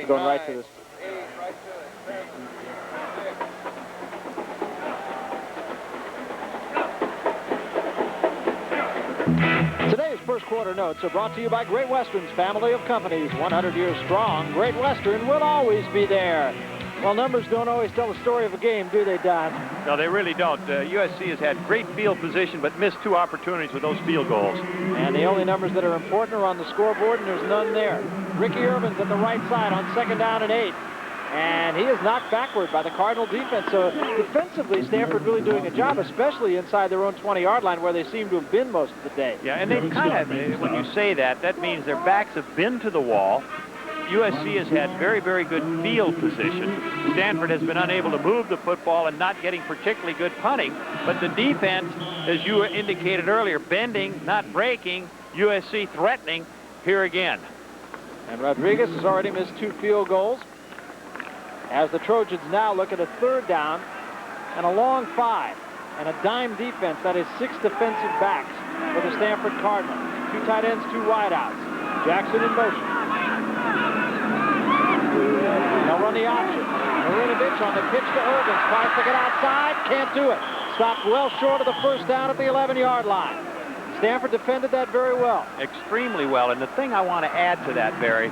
Going right to this. Today's first quarter notes are brought to you by Great Western's family of companies. 100 years strong, Great Western will always be there. Well, numbers don't always tell the story of a game, do they, Don? No, they really don't. USC has had great field position, but missed 2 opportunities with those field goals. And the only numbers that are important are on the scoreboard, and there's none there. Ricky Irvin's at the right side on 2nd down and 8. And he is knocked backward by the Cardinal defense. So defensively, Stanford really doing a job, especially inside their own 20-yard line where they seem to have been most of the day. Yeah, and they've kind of, when you say that, that means their backs have been to the wall. USC has had very, very good field position. Stanford has been unable to move the football and not getting particularly good punting. But the defense, as you indicated earlier, bending, not breaking, USC threatening here again. And Rodriguez has already missed 2 field goals. As the Trojans now look at a 3rd down and a long 5 and a dime defense. That is 6 defensive backs for the Stanford Cardinal. 2 tight ends, 2 wideouts. Jackson in motion. They'll run the option. Marinovich on the pitch to Irvin. Tries to get outside. Can't do it. Stopped well short of the first down at the 11-yard line. Stanford defended that very well. Extremely well. And the thing I want to add to that, Barry,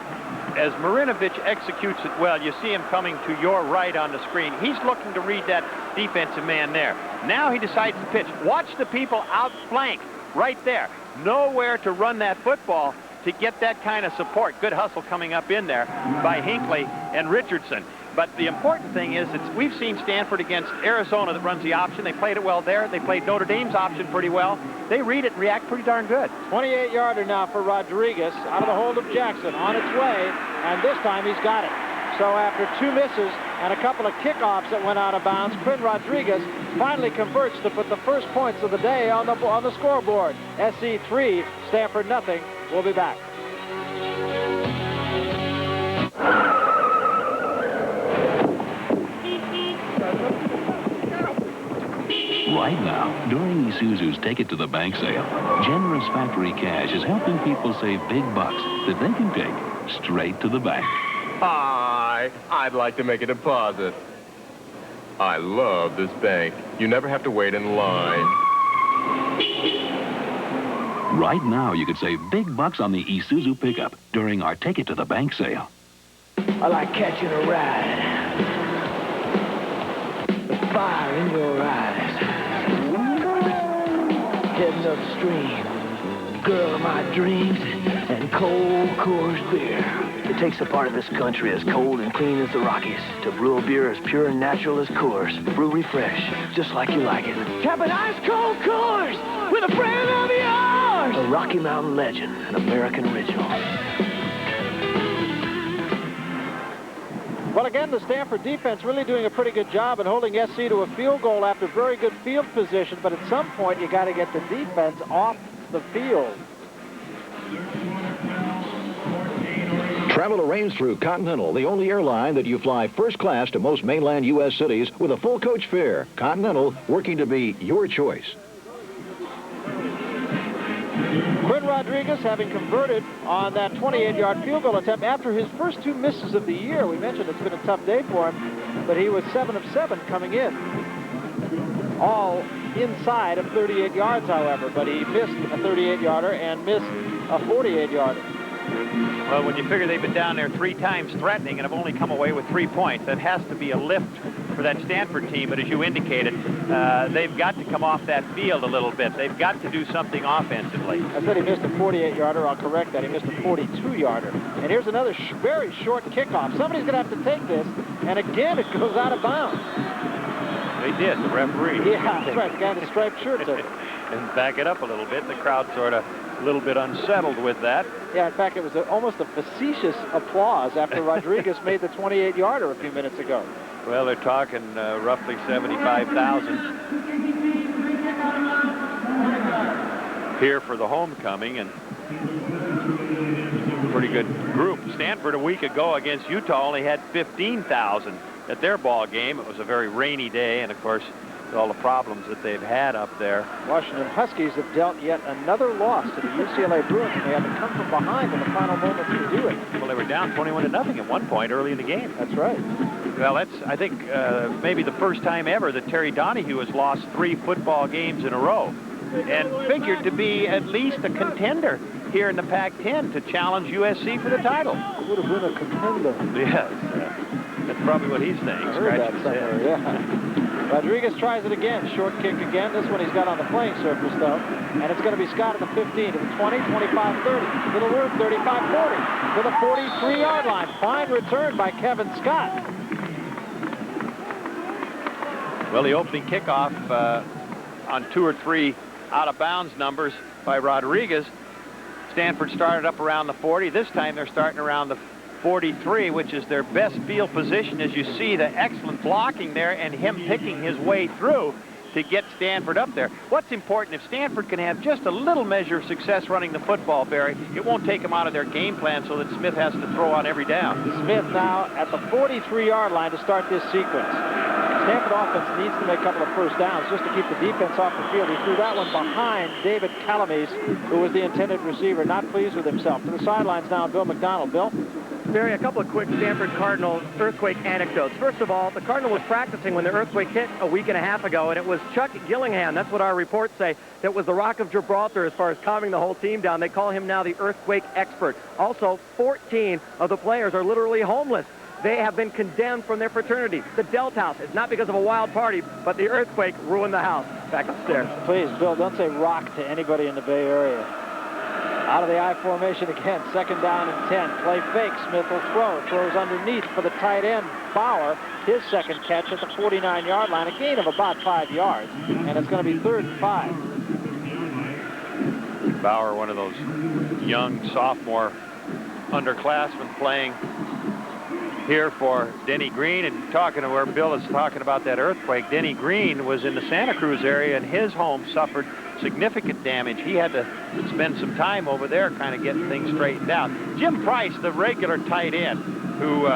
as Marinovich executes it well, you see him coming to your right on the screen. He's looking to read that defensive man there. Now he decides to pitch. Watch the people outflank right there. Nowhere to run that football to get that kind of support. Good hustle coming up in there by Hinckley and Richardson. But the important thing is that we've seen Stanford against Arizona that runs the option. They played it well there. They played Notre Dame's option pretty well. They read it and react pretty darn good. 28-yarder now for Rodriguez, out of the hold of Jackson, on its way, and this time he's got it. So after 2 misses and a couple of kickoffs that went out of bounds, Quinn Rodriguez finally converts to put the first points of the day on the scoreboard. SC 3, Stanford nothing. We'll be back. Right now, during Isuzu's Take It to the Bank sale, generous factory cash is helping people save big bucks that they can take straight to the bank. Hi, I'd like to make a deposit. I love this bank. You never have to wait in line. Right now, you could save big bucks on the Isuzu pickup during our Take It to the Bank sale. I like catching a ride. The fire in your eyes. Heading upstream. Girl of my dreams and cold Coors beer. It takes a part of this country as cold and clean as the Rockies to brew a beer as pure and natural as Coors. Brew refresh, just like you like it. Tap an ice cold Coors with a friend of yours. A Rocky Mountain legend, an American original. Well, again, the Stanford defense really doing a pretty good job in holding SC to a field goal after very good field position, but at some point you got to get the defense off the field. Travel arranged through Continental, the only airline that you fly first class to most mainland U.S. cities with a full coach fare. Continental, working to be your choice. Quinn Rodriguez having converted on that 28-yard field goal attempt after his first 2 misses of the year. We mentioned it's been a tough day for him, but he was 7 of 7 coming in. All inside of 38 yards, however, but he missed a 38-yarder and missed a 48-yarder. Well, when you figure they've been down there 3 times threatening and have only come away with 3 points, that has to be a lift for that Stanford team. But as you indicated, they've got to come off that field a little bit. They've got to do something offensively. I said he missed a 48-yarder. I'll correct that. He missed a 42-yarder. And here's another very short kickoff. Somebody's going to have to take this, and again, it goes out of bounds. They did, the referee. Yeah, that's right. The guy in the striped shirt did. And back it up a little bit. The crowd sort of a little bit unsettled with that. Yeah, in fact, it was almost a facetious applause after Rodriguez made the 28-yarder a few minutes ago. Well, they're talking roughly 75,000 here for the homecoming, and pretty good group. Stanford a week ago against Utah only had 15,000 at their ball game. It was a very rainy day, and of course, all the problems that they've had up there. Washington Huskies have dealt yet another loss to the UCLA Bruins, and they had to come from behind in the final moments to do it. Well, they were down 21-0 at one point early in the game. That's right. Well, that's, I think, maybe the first time ever that Terry Donahue has lost 3 football games in a row, and figured to be at least a contender here in the Pac-10 to challenge USC for the title. It would have been a contender. Yes, that's probably what he's saying. I heard that somewhere, yeah. Rodriguez tries it again. Short kick again. This one he's got on the playing surface, though. And it's going to be Scott at the 15, to the 20, 25, 30. Little room, 35, 40. To the 43-yard line. Fine return by Kevin Scott. Well, the opening kickoff on 2 or 3 out-of-bounds numbers by Rodriguez. Stanford started up around the 40. This time they're starting around the 43, which is their best field position. As you see, the excellent blocking there and him picking his way through to get Stanford up there. What's important, if Stanford can have just a little measure of success running the football, Barry, it won't take them out of their game plan so that Smith has to throw on every down. Smith now at the 43-yard line to start this sequence. Stanford offense needs to make a couple of first downs just to keep the defense off the field. He threw that one behind David Calamise, who was the intended receiver, not pleased with himself. To the sidelines now, Bill McDonald. Bill? Barry, a couple of quick Stanford Cardinal earthquake anecdotes. First of all, the Cardinal was practicing when the earthquake hit a week and a half ago, and it was Chuck Gillingham, that's what our reports say, that was the Rock of Gibraltar as far as calming the whole team down. They call him now the earthquake expert. Also, 14 of the players are literally homeless. They have been condemned from their fraternity. The Delta House. It's not because of a wild party, but the earthquake ruined the house. Back upstairs. Please, Bill, don't say rock to anybody in the Bay Area. Out of the I formation again, 2nd down and 10. Play fake, Smith will throw. Throws underneath for the tight end, Bauer. His second catch at the 49-yard line, a gain of about 5 yards. And it's going to be 3rd and 5. Bauer, one of those young sophomore underclassmen playing here for Denny Green. And talking to where Bill is talking about that earthquake, Denny Green was in the Santa Cruz area, and his home suffered significant damage. He had to spend some time over there kind of getting things straightened out. Jim Price, the regular tight end, who,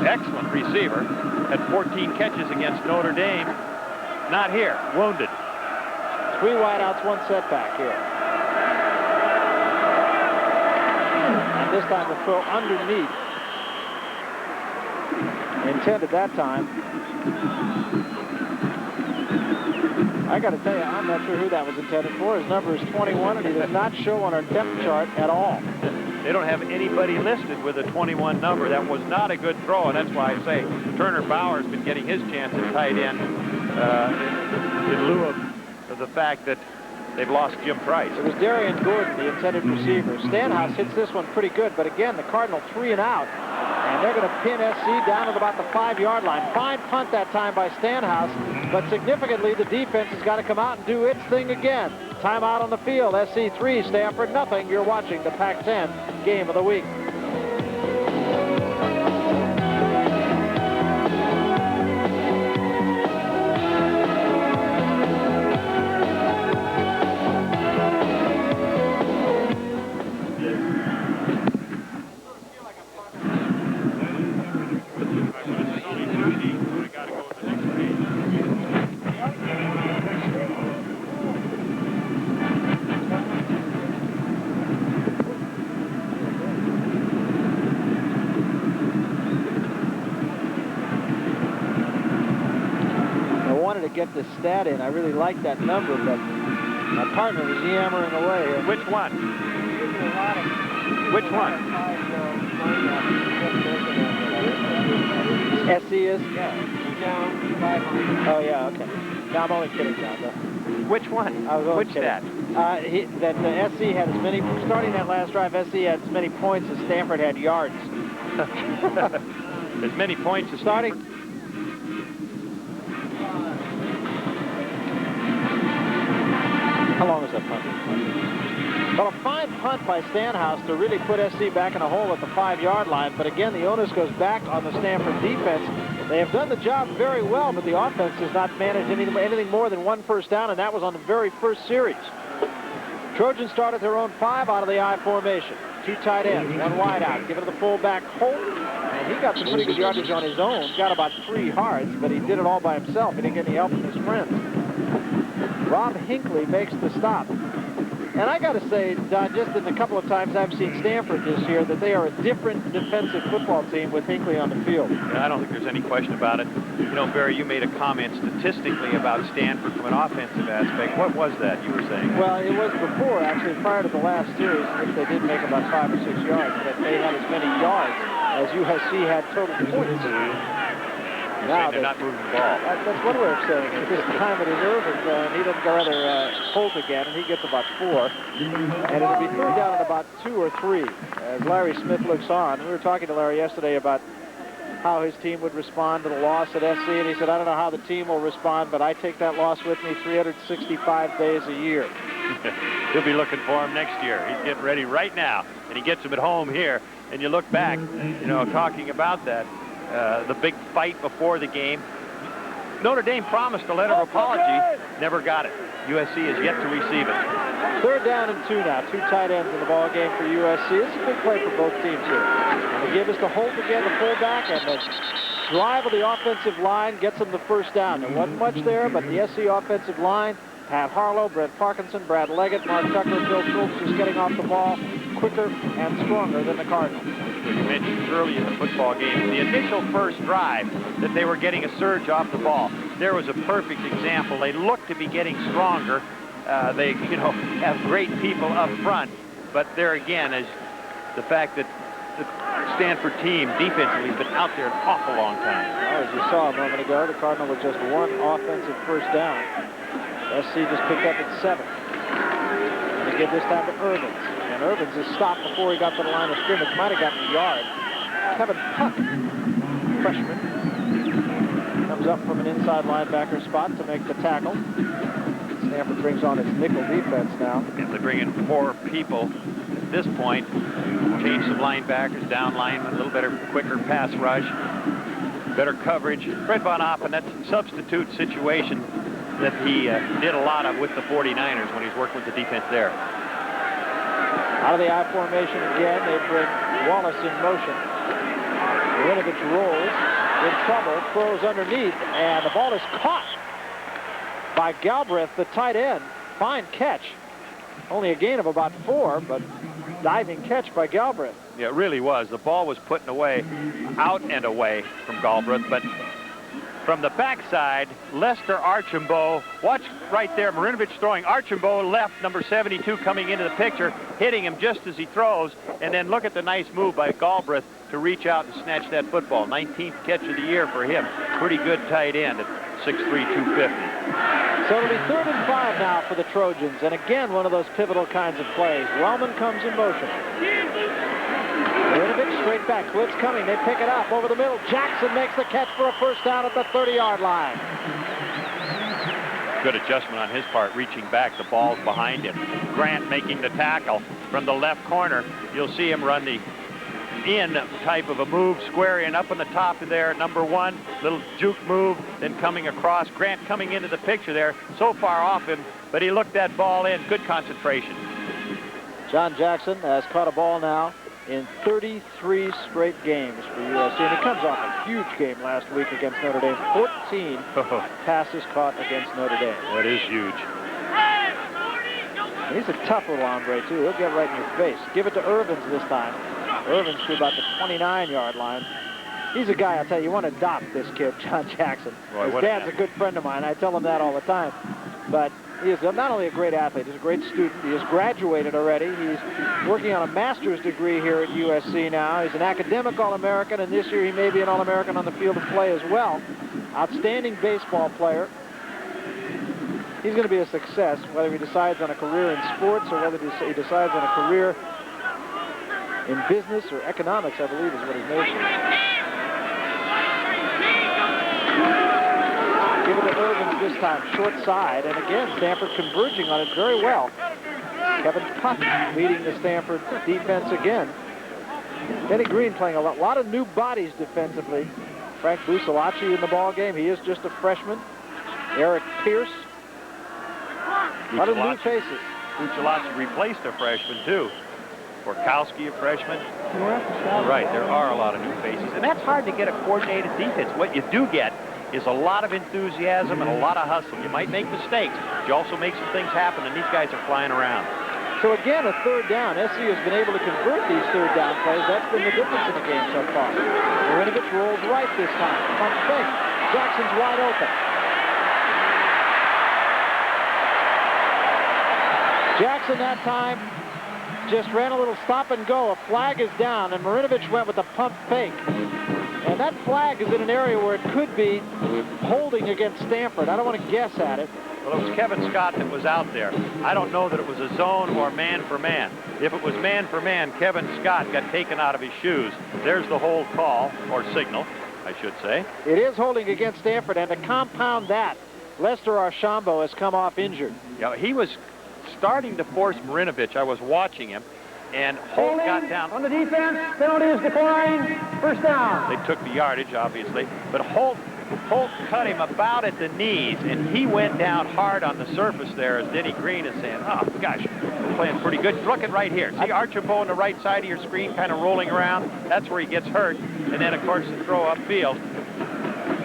excellent receiver, had 14 catches against Notre Dame. Not here, wounded. 3 wideouts, 1 setback here. And this time the throw underneath. Intended that time. I got to tell you, I'm not sure who that was intended for. His number is 21, and he does not show on our depth chart at all. They don't have anybody listed with a 21 number. That was not a good throw, and that's why I say Turner Bauer's been getting his chance at tight end in lieu of the fact that they've lost Jim Price. It was Darian Gordon, the intended receiver. Stanhouse hits this one pretty good, but again, the Cardinal 3 and out. And they're going to pin SC down at about the 5-yard line. Fine punt that time by Stanhouse, but significantly, the defense has got to come out and do its thing again. Timeout on the field. SC 3, Stanford nothing. You're watching the Pac-10 game of the week. Get the stat in. I really like that number, but my partner was yammering away. Which one? Which one? SC is? Yeah. Oh, yeah, okay. No, I'm only kidding, John. Which one? Which stat? That the SC had as many, starting that last drive, SC had as many points as Stanford had yards. As many points as starting. How long was that punt? Well, a fine punt by Stanhouse to really put SC back in a hole at the 5-yard line. But again, the onus goes back on the Stanford defense. They have done the job very well, but the offense has not managed anything more than 1 first down, and that was on the very first series. Trojans start at their own 5 out of the I formation. 2 tight ends, 1 wide out. Give it to the fullback, Holt. And he got some pretty good yardage on his own. Got about 3 yards, but he did it all by himself. He didn't get any help from his friends. Rob Hinckley makes the stop. And I got to say, Don, just in the couple of times I've seen Stanford this year, that they are a different defensive football team with Hinckley on the field. Yeah, I don't think there's any question about it. You know, Barry, you made a comment statistically about Stanford from an offensive aspect. What was that you were saying? Well, it was before, actually, prior to the last series, which they did make about 5 or 6 yards, but they had as many yards as USC had total points. Now they're not moving the ball. That's one way of saying it. This time it is Irvin, and he doesn't go rather Holt again, and he gets about 4. And it'll be 3rd down at about 2 or 3 as Larry Smith looks on. We were talking to Larry yesterday about how his team would respond to the loss at SC, and he said, I don't know how the team will respond, but I take that loss with me 365 days a year. He'll be looking for him next year. He's getting ready right now, and he gets him at home here. And you look back, you know, talking about that, the big fight before the game. Notre Dame promised a letter of apology, never got it. USC has yet to receive it. 3rd down and 2 now. 2 tight ends in the ball game for USC. This is a big play for both teams here. And the give is to Holt again, the fullback, and the drive of the offensive line gets them the 1st down. There wasn't much there, but the SC offensive line, Pat Harlow, Brett Parkinson, Brad Leggett, Mark Tucker, Bill Schultz, just getting off the ball quicker and stronger than the Cardinals. You mentioned early in the football game, the initial first drive that they were getting a surge off the ball. There was a perfect example. They looked to be getting stronger. They, you know, have great people up front, but there again is the fact that the Stanford team defensively has been out there an awful long time. Well, as you saw a moment ago, the Cardinal with just 1 offensive 1st down. SC just picked up at 7. And Trojans give this time to Irvins. And Irvins is stopped before he got to the line of scrimmage. Might have gotten a yard. Kevin Puck, freshman, comes up from an inside linebacker spot to make the tackle. Stanford brings on its nickel defense now. If they bring in 4 people at this point, change some linebackers, down linemen, a little better, quicker pass rush, better coverage. Fred Von Oppen, that substitute situation that he did a lot of with the 49ers when he's working with the defense there. Out of the I formation again, they bring Wallace in motion. Marinovich rolls, in trouble, throws underneath, and the ball is caught by Galbraith, the tight end. Fine catch. Only a gain of about 4, but diving catch by Galbraith. Yeah, it really was. The ball was put away, out and away from Galbraith, but from the backside, Lester Archambault, watch right there, Marinovich throwing, Archambault left, number 72 coming into the picture, hitting him just as he throws, and then look at the nice move by Galbraith to reach out and snatch that football. 19th catch of the year for him. Pretty good tight end at 6'3", 250. So it'll be 3rd and 5 now for the Trojans, and again, one of those pivotal kinds of plays. Wellman comes in motion. Marinovich straight back, blitz coming, they pick it up over the middle. Jackson makes the catch for a first down at the 30-yard line. Good adjustment on his part, reaching back, the ball's behind him. Grant making the tackle from the left corner. You'll see him run the in type of a move, square in up on the top of there, number 1, little juke move, then coming across. Grant coming into the picture there, so far off him, but he looked that ball in, good concentration. John Jackson has caught a ball now in 33 straight games for USC, and he comes off a huge game last week against Notre Dame. 14 passes caught against Notre Dame. That is huge. And he's a tough little hombre, too. He'll get right in your face. Give it to Irvins this time. Irvins to about the 29-yard line. He's a guy, I'll tell you, you want to adopt this kid, John Jackson. Boy, his dad's a good friend of mine. I tell him that all the time. But he is not only a great athlete, he's a great student. He has graduated already. He's working on a master's degree here at USC now. He's an academic All-American, and this year he may be an All-American on the field of play as well. Outstanding baseball player. He's going to be a success, whether he decides on a career in sports or whether he decides on a career in business or economics, I believe, is what his major is. Give it to Irvins this time, short side, and again, Stanford converging on it very well. Kevin Puck leading the Stanford defense again. Denny Green playing a lot of new bodies defensively. Frank Busalacci in the ball game. He is just a freshman. Eric Pierce. A lot of new faces. Busalacci replaced a freshman, too. Borkowski, a freshman. Right, there are a lot of new faces, and that's hard to get a coordinated defense. What you do get is a lot of enthusiasm and a lot of hustle. You might make mistakes, but you also make some things happen, and these guys are flying around. So again, a 3rd down. SC has been able to convert these 3rd down plays. That's been the difference in the game so far. Marinovich rolls right this time. Pump fake. Jackson's wide open. Jackson that time just ran a little stop and go. A flag is down, and Marinovich went with a pump fake. And that flag is in an area where it could be holding against Stanford. I don't want to guess at it. Well, it was Kevin Scott that was out there. I don't know that it was a zone or man for man. If it was man for man, Kevin Scott got taken out of his shoes. There's the hold call, or signal, I should say. It is holding against Stanford, and to compound that, Lester Archambault has come off injured. Yeah, he was starting to force Marinovich. I was watching him, and Holt got down. On the defense, penalties declined, first down. They took the yardage, obviously, but Holt cut him about at the knees, and he went down hard on the surface there, as Denny Green is saying, oh, gosh, we're playing pretty good. Look at right here. See Archambault on the right side of your screen kind of rolling around? That's where he gets hurt. And then, of course, the throw upfield.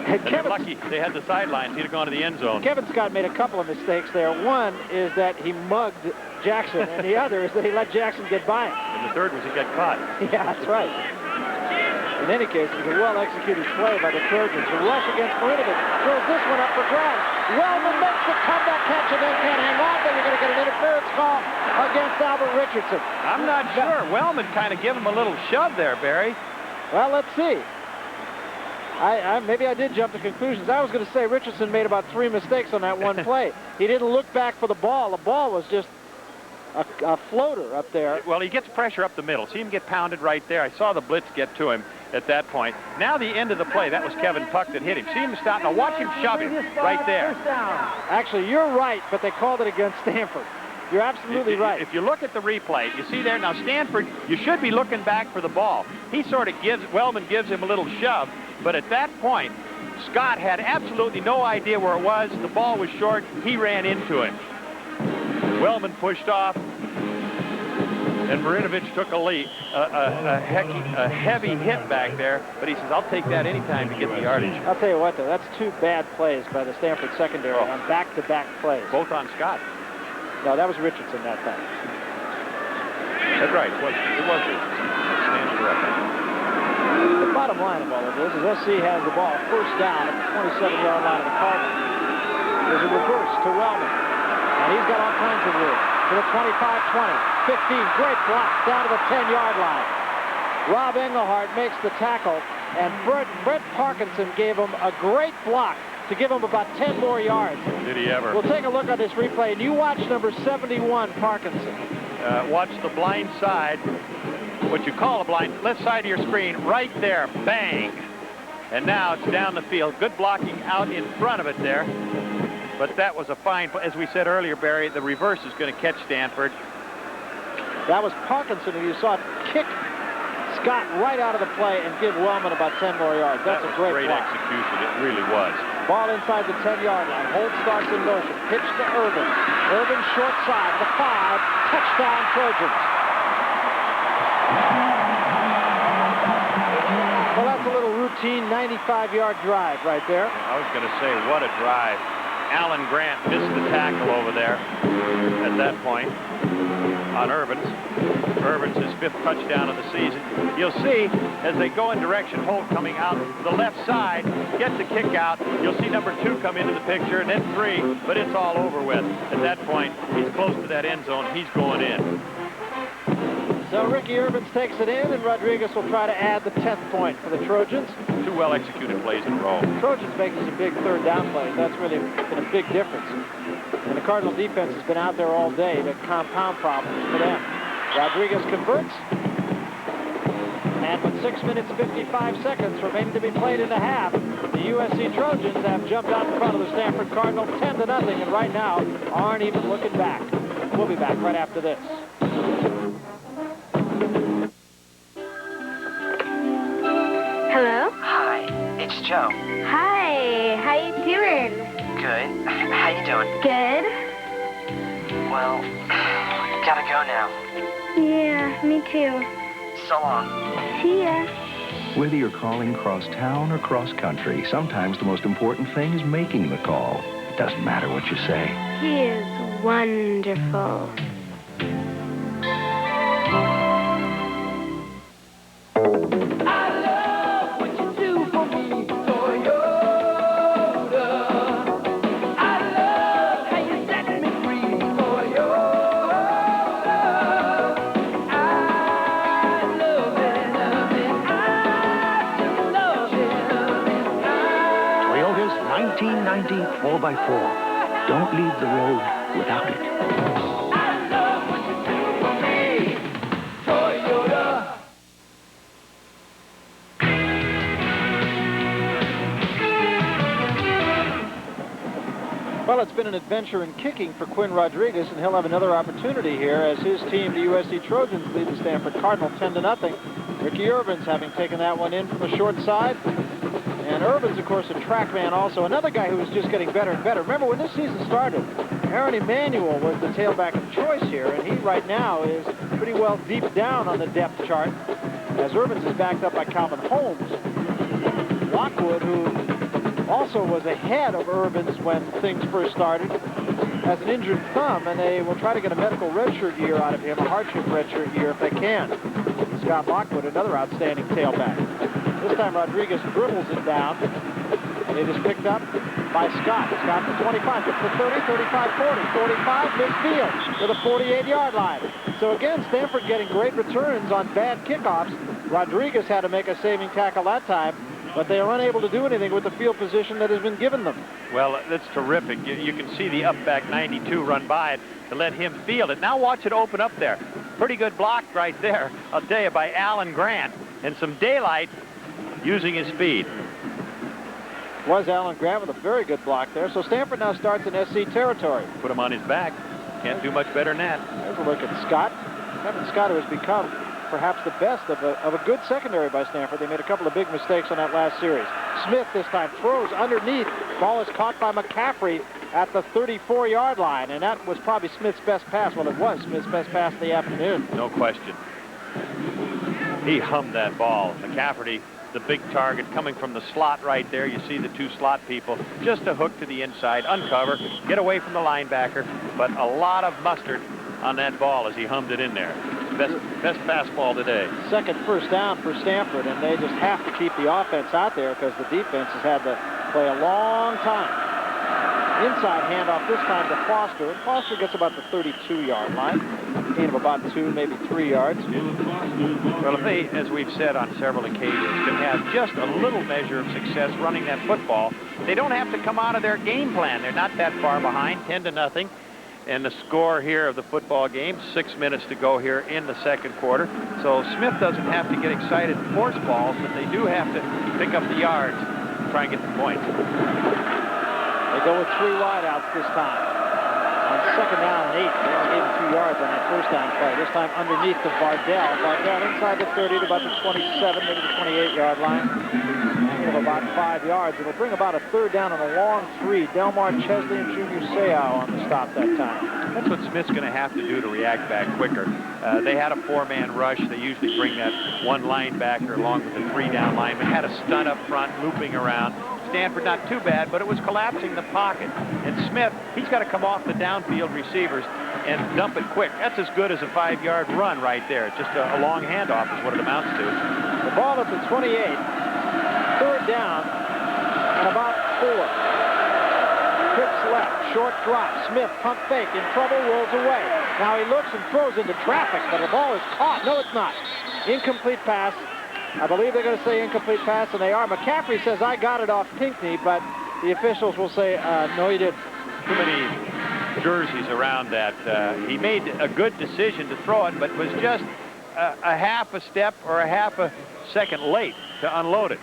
And they're lucky they had the sidelines. He'd have gone to the end zone. Kevin Scott made a couple of mistakes there. One is that he mugged Jackson, and the other is that he let Jackson get by him. And the third was he got caught. Yeah, that's right. In any case, it was a well-executed play by the Trojans. A rush against Marinovich. Throws this one up for grabs. Wellman makes the comeback catch and then can't hang on, but you're going to get an interference call against Albert Richardson. I'm not sure. Wellman kind of gave him a little shove there, Barry. Well, let's see. Maybe I did jump to conclusions. I was going to say Richardson made about 3 mistakes on that one play. He didn't look back for the ball. The ball was just a floater up there. Well, he gets pressure up the middle. See him get pounded right there. I saw the blitz get to him at that point. Now the end of the play, that was Kevin Puck that hit him. See him stop. Now watch him shove him right there. Actually, you're right, but they called it against Stanford. You're absolutely right. If you look at the replay, you see there, now Stanford, you should be looking back for the ball. He sort of Wellman gives him a little shove, but at that point, Scott had absolutely no idea where it was. The ball was short. He ran into it. Wellman pushed off, and Marinovich took a lead, a heavy hit back there, but he says, I'll take that anytime to get the yardage. I'll tell you what, though, that's 2 bad plays by the Stanford secondary on back-to-back plays. Both on Scott. No, that was Richardson that time. That's right. It was Richardson. Stand corrected. The bottom line of all of this is SC has the ball first down at the 27-yard line of the Cardinals. There's a reverse to Wellman. And he's got all kinds of room. To the 25, 20, 15. Great block down to the 10-yard line. Rob Engelhardt makes the tackle, and Brett Parkinson gave him a great block to give him about 10 more yards. Did he ever? We'll take a look at this replay, and you watch number 71, Parkinson. Watch the blind side, what you call a blind, left side of your screen, right there, bang. And now it's down the field. Good blocking out in front of it there. But that was a fine, as we said earlier, Barry, the reverse is going to catch Stanford. That was Parkinson, who you saw kick Scott right out of the play and give Wellman about 10 more yards. That's a great block. Execution. It really was. Ball inside the 10-yard line. Holt starts in motion. Pitch to Urban. Urban short side, the 5. Touchdown, Trojans. Well, that's a little routine 95-yard drive right there. I was going to say, what a drive. Alan Grant missed the tackle over there at that point on Urbans. Urbans, his 5th touchdown of the season. You'll see, as they go in direction, Holt coming out the left side, gets the kick out. You'll see number 2 come into the picture, and then 3, but it's all over with. At that point, he's close to that end zone. He's going in. So Ricky Urbans takes it in, and Rodriguez will try to add the 10th point for the Trojans. 2 well-executed plays in a row. Trojans making some big third down plays. That's really been a big difference. And the Cardinal defense has been out there all day to compound problems for them. Rodriguez converts. And with 6 minutes, 55 seconds remaining to be played in the half, the USC Trojans have jumped out in front of the Stanford Cardinals 10-0, and right now aren't even looking back. We'll be back right after this. Hello? Hi, it's Joe. Hi, how you doing? Good. How you doing? Good. Well, gotta go now. Yeah, me too. So long. See ya. Whether you're calling cross town or cross country, sometimes the most important thing is making the call. It doesn't matter what you say. He is wonderful. Toyota's 1990 4x4. Don't leave the road without it. Well, it's been an adventure in kicking for Quinn Rodriguez, and he'll have another opportunity here as his team, the USC Trojans, lead the Stanford Cardinal 10-0. Ricky Urbans having taken that one in from the short side. And Urbans, of course, a track man also. Another guy who was just getting better and better. Remember, when this season started, Aaron Emanuel was the tailback of choice here, and he right now is pretty well deep down on the depth chart, as Urbans is backed up by Calvin Holmes. Lockwood, who also was ahead of Urbans when things first started, has an injured thumb, and they will try to get a medical redshirt year out of him, a hardship redshirt year if they can. Scott Lockwood, another outstanding tailback. This time Rodriguez dribbles it down. It is picked up by Scott. Scott to 25, to 30, 35, 40, 45, midfield to the 48-yard line. So again, Stanford getting great returns on bad kickoffs. Rodriguez had to make a saving tackle that time. but they are unable to do anything with the field position that has been given them. Well, that's terrific. You can see the up back 92 run by it to let him field it. Now watch it open up there. Pretty good block right there, I'll tell you, by Alan Grant. And some daylight using his speed. Was Alan Grant with a very good block there. So Stanford now starts in SC territory. Put him on his back. Can't do much better than that. There's a look at Scott. Kevin Scott, who has become perhaps the best of a good secondary by Stanford. They made a couple of big mistakes on that last series. Smith this time throws underneath. Ball is caught by McCaffrey at the 34-yard line, and that was probably Smith's best pass. Well, it was Smith's best pass of the afternoon. No question. He hummed that ball. McCaffrey, the big target, coming from the slot right there. You see the two slot people. Just a hook to the inside, uncover, get away from the linebacker, but a lot of mustard on that ball as he hummed it in there. Best fastball today. Second first down for Stanford, and they just have to keep the offense out there because the defense has had to play a long time. Inside handoff this time to Foster, and Foster gets about the 32-yard line. Gain of about 2, maybe 3 yards. Well, if they, as we've said on several occasions, can have just a little measure of success running that football, they don't have to come out of their game plan. They're not that far behind, 10-0. And the score here of the football game, 6 minutes to go here in the second quarter. So Smith doesn't have to get excited and force balls, but they do have to pick up the yards, try and get the points. They go with 3 wideouts this time. On second down and 8, they only gave him 2 yards on that first down play. This time underneath to Vardell. Vardell inside the 30 to about the 27, maybe the 28-yard line. Of about 5 yards. It'll bring about a third down and a long 3. Delmar Chesley and Junior Seau on the stop that time. That's what Smith's going to have to do to react back quicker. They had a 4-man rush. They usually bring that one linebacker along with the 3-down lineman. Had a stunt up front, looping around. Stanford not too bad, but it was collapsing the pocket. And Smith, he's got to come off the downfield receivers and dump it quick. That's as good as a 5-yard run right there. Just a long handoff is what it amounts to. The ball at the 28. Third down and about 4. Trips left, short drop. Smith pump fake, in trouble, rolls away. Now he looks and throws into traffic, but the ball is caught. No, it's not. Incomplete pass. I believe they're going to say incomplete pass, and they are. McCaffrey says, I got it off Pinckney, but the officials will say, no, he didn't. Too many jerseys around that. He made a good decision to throw it, but was just a half a step or a half a second late to unload it.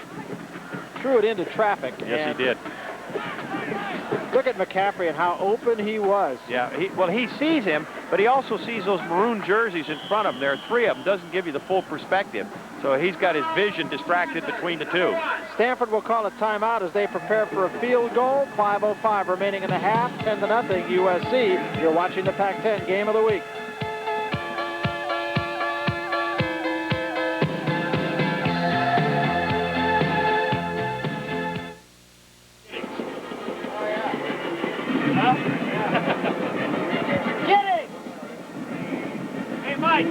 Threw it into traffic. Yes, he did. Look at McCaffrey and how open he was. Yeah, he sees him, but he also sees those maroon jerseys in front of him. There are 3 of them. Doesn't give you the full perspective. So he's got his vision distracted between the 2. Stanford will call a timeout as they prepare for a field goal. 5:05 remaining in the half. 10-0 USC. You're watching the Pac-10 Game of the Week. Get it! Hey, Mike!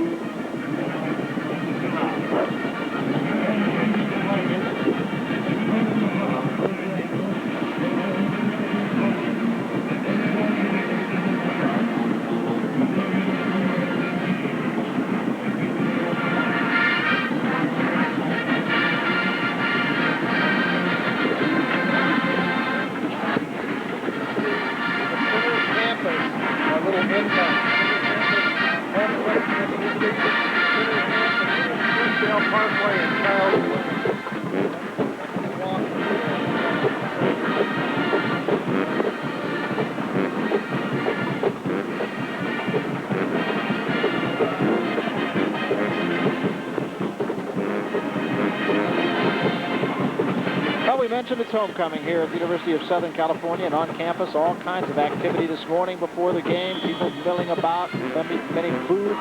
It's homecoming here at the University of Southern California, and on campus, all kinds of activity this morning before the game. People milling about, many booths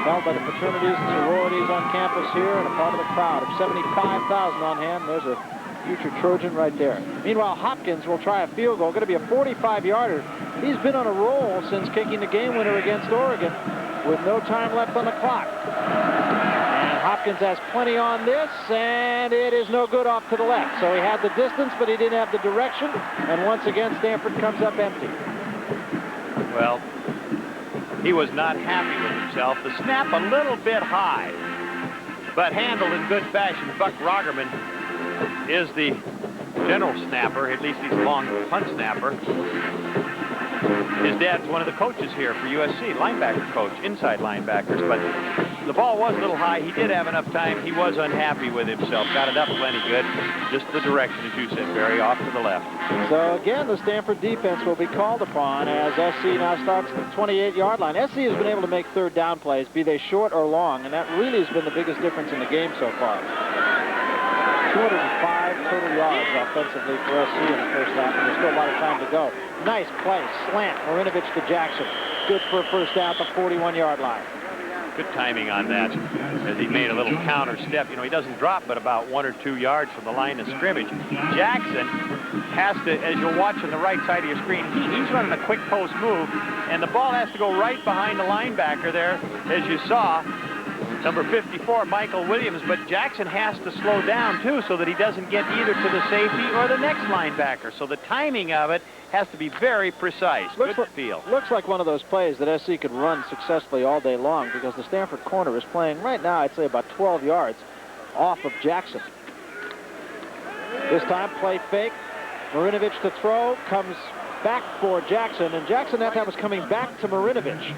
held by the fraternities and sororities on campus here, and a part of the crowd of 75,000 on hand. There's a future Trojan right there. Meanwhile, Hopkins will try a field goal. Going to be a 45-yarder. He's been on a roll since kicking the game winner against Oregon with no time left on the clock. Hopkins has plenty on this, and it is no good off to the left. So he had the distance, but he didn't have the direction. And once again, Stanford comes up empty. Well, he was not happy with himself. The snap a little bit high, but handled in good fashion. Buck Roggerman is the general snapper. At least he's a long punt snapper. His dad's one of the coaches here for USC, linebacker coach, inside linebackers. But the ball was a little high. He did have enough time. He was unhappy with himself. Got it up plenty good. Just the direction, as you said, Barry, off to the left. So again, the Stanford defense will be called upon as SC now starts the 28-yard line. SC has been able to make third down plays, be they short or long, and that really has been the biggest difference in the game so far. 205 total yards offensively for SC in the first half, and there's still a lot of time to go. Nice play, slant, Marinovich to Jackson. Good for a first down at the 41-yard line. Good timing on that, as he made a little counter step. You know, he doesn't drop but about 1 or 2 yards from the line of scrimmage. Jackson has to, as you'll watch on the right side of your screen, he's running a quick post move, and the ball has to go right behind the linebacker there, as you saw. Number 54, Michael Williams, but Jackson has to slow down, too, so that he doesn't get either to the safety or the next linebacker. So the timing of it has to be very precise. Good feel. Looks like one of those plays that SC could run successfully all day long because the Stanford corner is playing right now, I'd say, about 12 yards off of Jackson. This time, play fake. Marinovich to throw, comes back for Jackson, and Jackson that time was coming back to Marinovich.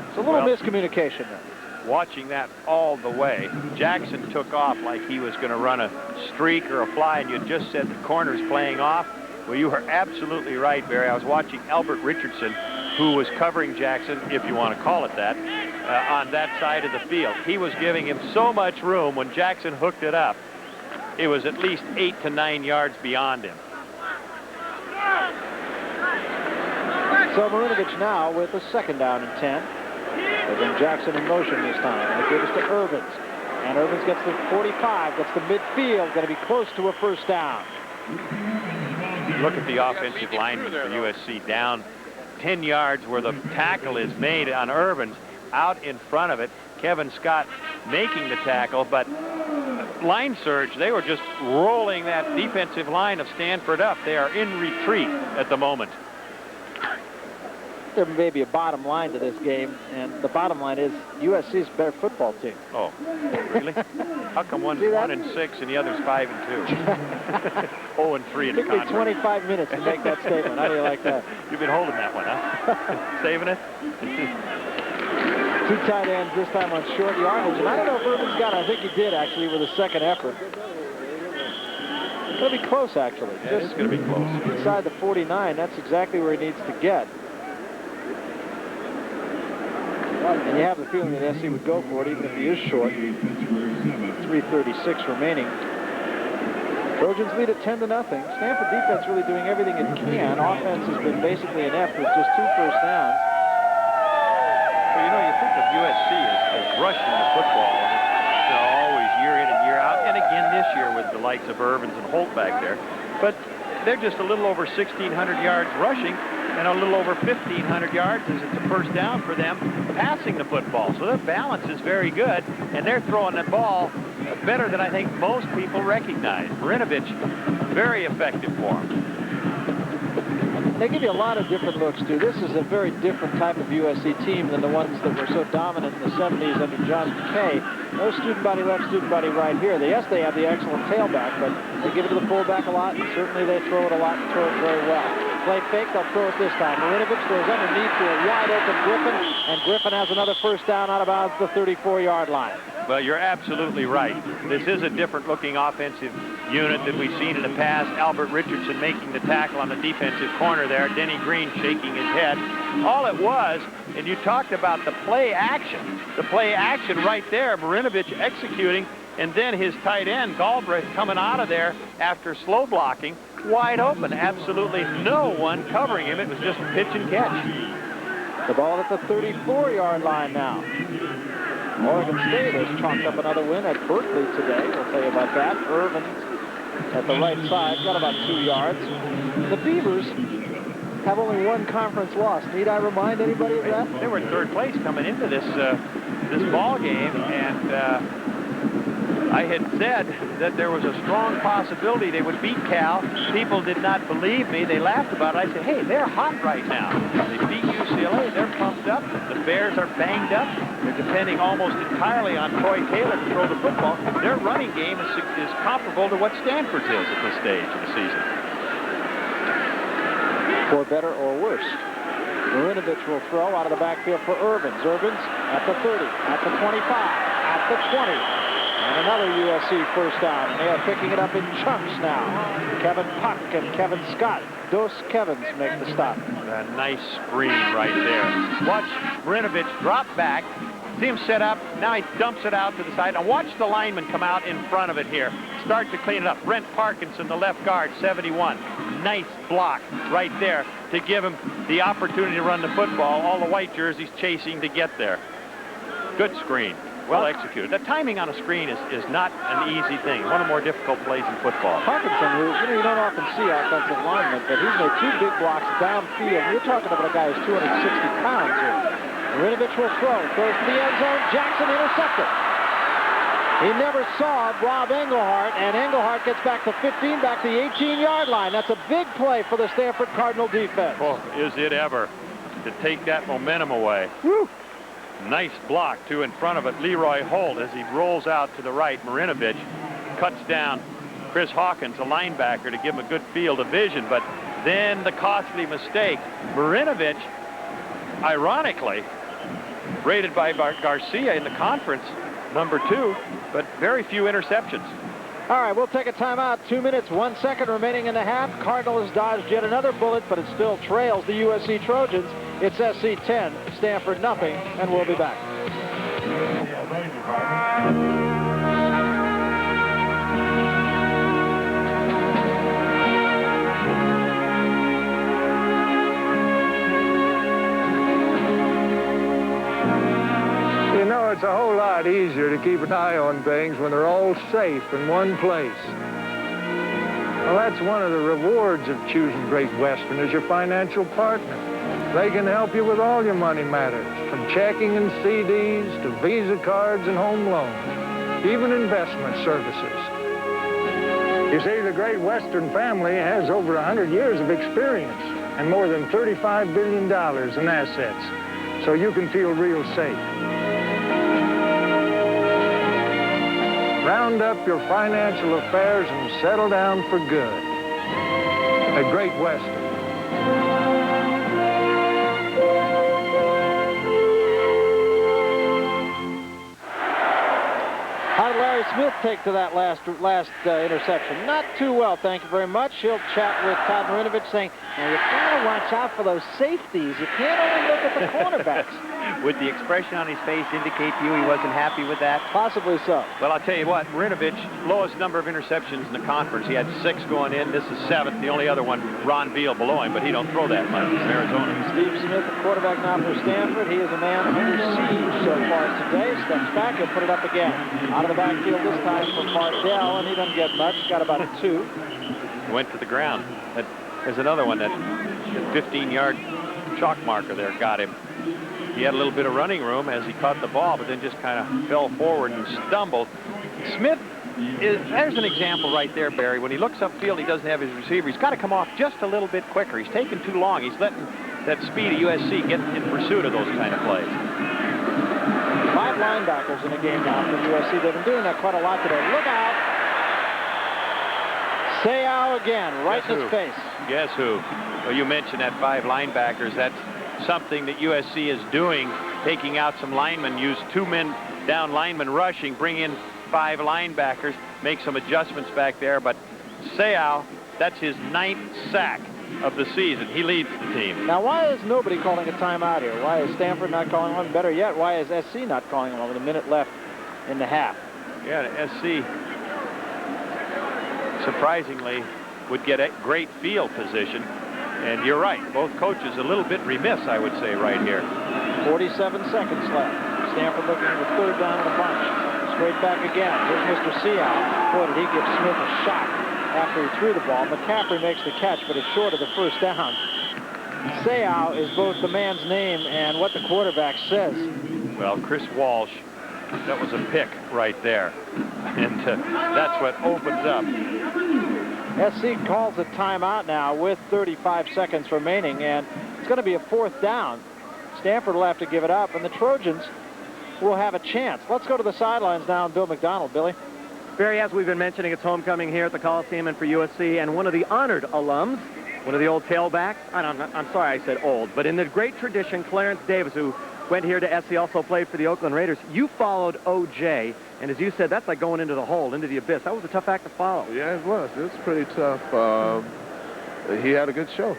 It's a little miscommunication there. Watching that all the way, Jackson took off like he was going to run a streak or a fly, and you just said the corner's playing off. Well, you were absolutely right, Barry. I was watching Albert Richardson, who was covering Jackson, if you want to call it that, on that side of the field. He was giving him so much room when Jackson hooked it up. It was at least 8 to 9 yards beyond him. So Marinovich now with a second down and 10. They bring Jackson in motion this time. They give us to Irvins. And Irvins gets the 45, gets the midfield, going to be close to a first down. Look at the offensive lineman for USC down 10 yards where the tackle is made on Irvins. Out in front of it, Kevin Scott making the tackle, but line surge, they were just rolling that defensive line of Stanford up. They are in retreat at the moment. There may be a bottom line to this game, and the bottom line is USC's a better football team. Oh, really? How come one's 1-6 and the other's 5-2? 0-3 in the It took me conference. 25 minutes to make that statement. How do you like that? You've been holding that one, huh? Saving it? Two tight ends this time on short yardage, and I don't know if Irvin's got it. I think he did, actually, with a second effort. It's going to be close, actually. Yeah, it's going to be close. Inside the 49, that's exactly where he needs to get. And you have the feeling that SC would go for it, even if he is short. 3:36 remaining. Trojans lead at 10-0. Stanford defense really doing everything it can. Offense has been basically inept with just 2 first downs. Well, you know, you think of USC as rushing the football. You know, always year in and year out. And again this year with the likes of Irvins and Holt back there. But they're just a little over 1,600 yards rushing and a little over 1,500 yards as it's a first down for them passing the football. So their balance is very good, and they're throwing the ball better than I think most people recognize. Marinovich, very effective for them. They give you a lot of different looks, too. This is a very different type of USC team than the ones that were so dominant in the 70s under John McKay. No student body left, student body right here. Yes, they have the excellent tailback, but they give it to the fullback a lot, and certainly they throw it a lot and throw it very well. Play fake, they'll throw it this time. Marinovich throws underneath to a wide-open Griffin, and Griffin has another first down out of bounds the 34-yard line. Well, you're absolutely right. This is a different-looking offensive unit than we've seen in the past. Albert Richardson making the tackle on the defensive corner there. Denny Green shaking his head. All it was, and you talked about the play action. The play action right there, Marinovich executing, and then his tight end, Galbraith, coming out of there after slow blocking, wide open. Absolutely no one covering him. It was just pitch and catch. The ball at the 34-yard line now. Oregon State has chalked up another win at Berkeley today. We'll tell you about that. Irvin at the right side, got about 2 yards. The Beavers have only 1 conference loss. Need I remind anybody of that? They were in 3rd place coming into this this ball game, and I had said that there was a strong possibility they would beat Cal. People did not believe me. They laughed about it. I said, hey, they're hot right now. They beat UC UCLA, they're pumped up. The Bears are banged up. They're depending almost entirely on Troy Taylor to throw the football. Their running game is comparable to what Stanford's is at this stage of the season. For better or worse. Marinovich will throw out of the backfield for Urbans. Urbans at the 30, at the 25, at the 20. And another USC first down. And they are picking it up in chunks now. Kevin Puck and Kevin Scott. Dos Kevins make the stop. A nice screen right there. Watch Marinovich drop back. See him set up. Now he dumps it out to the side. Now watch the lineman come out in front of it here. Start to clean it up. Brent Parkinson, the left guard, 71. Nice block right there to give him the opportunity to run the football. All the white jerseys chasing to get there. Good screen. Well executed. The timing on a screen is not an easy thing. One of the more difficult plays in football. Parkinson, who you don't often see offensive linemen, but he's made 2 big blocks downfield. You're talking about a guy who's 260 pounds here. Marinovich will throw. Throws to the end zone. Jackson intercepted. He never saw Rob Engelhardt, and Engelhardt gets back to 15, back to the 18-yard line. That's a big play for the Stanford Cardinal defense. Oh, is it ever to take that momentum away. Woo! Nice block, too, in front of it. Leroy Holt, as he rolls out to the right. Marinovich cuts down Chris Hawkins, a linebacker, to give him a good field of vision. But then the costly mistake. Marinovich, ironically, rated by Garcia in the conference, #2, but very few interceptions. All right, we'll take a timeout. 2 minutes, 1 second remaining in the half. Cardinal has dodged yet another bullet, but it still trails the USC Trojans. It's SC 10, Stanford nothing, and we'll be back. You know, it's a whole lot easier to keep an eye on things when they're all safe in one place. Well, that's one of the rewards of choosing Great Western as your financial partner. They can help you with all your money matters, from checking and CDs to Visa cards and home loans, even investment services. You see, the Great Western family has over 100 years of experience and more than $35 billion in assets, so you can feel real safe. Round up your financial affairs and settle down for good at Great Western. How did Larry Smith take to that last interception? Not too well, thank you very much. He'll chat with Todd Marinovich saying, now you gotta watch out for those safeties. You can't only look at the cornerbacks. Would the expression on his face indicate to you he wasn't happy with that? Possibly so. Well, I'll tell you what, Marinovich, lowest number of interceptions in the conference. He had 6 going in. This is 7th. The only other one, Ron Beal, below him, but he don't throw that much. It's Arizona. Steve Smith, the quarterback now for Stanford. He is a man under siege so far today. Steps back and put it up again. Out of the backfield this time for Mardell, and he doesn't get much. Got about a 2. He went to the ground. There's another one, that 15-yard chalk marker there got him. He had a little bit of running room as he caught the ball, but then just kind of fell forward and stumbled. Smith, there's an example right there, Barry. When he looks upfield, he doesn't have his receiver. He's got to come off just a little bit quicker. He's taking too long. He's letting that speed of USC get in pursuit of those kind of plays. 5 linebackers in a game now for USC. They've been doing that quite a lot today. Look out. Seau again, right in his face. Guess who? Well, you mentioned that 5 linebackers. That's something that USC is doing, taking out some linemen, use 2 men down linemen rushing, bring in 5 linebackers, make some adjustments back there. But Seau, that's his 9th sack of the season. He leads the team. Now, why is nobody calling a timeout here? Why is Stanford not calling one? Better yet, why is SC not calling one with a minute left in the half? Yeah, SC surprisingly would get a great field position. And you're right, both coaches a little bit remiss, I would say, right here. 47 seconds left. Stanford looking for 3rd down in a bunch. Straight back again. Here's Mr. Seau. Boy, did he give Smith a shot after he threw the ball. McCaffrey makes the catch, but it's short of the 1st down. Seau is both the man's name and what the quarterback says. Well, Chris Walsh, that was a pick right there. And that's what opens up. SC calls a timeout now with 35 seconds remaining, and it's going to be a 4th down. Stanford will have to give it up, and the Trojans will have a chance. Let's go to the sidelines now and Bill McDonald. Billy? Barry, as we've been mentioning, it's homecoming here at the Coliseum and for USC, and one of the honored alums, one of the old tailbacks, I'm sorry I said old, but in the great tradition, Clarence Davis, who went here to SC, also played for the Oakland Raiders. You followed OJ, and as you said, that's like going into the hole, into the abyss. That was a tough act to follow. Yeah, it was. It was pretty tough. He had a good show.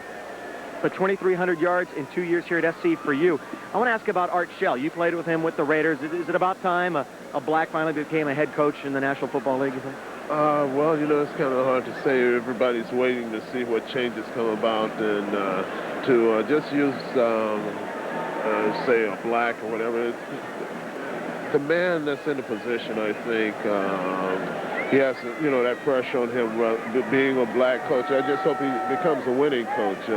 But 2,300 yards in 2 years here at SC for you. I want to ask about Art Shell. You played with him with the Raiders. Is it about time a black finally became a head coach in the National Football League, you think? Well, you know, it's kind of hard to say. Everybody's waiting to see what changes come about, and to just use, say, a black or whatever. The man that's in the position, I think, he has, you know, that pressure on him being a black coach. I just hope he becomes a winning coach.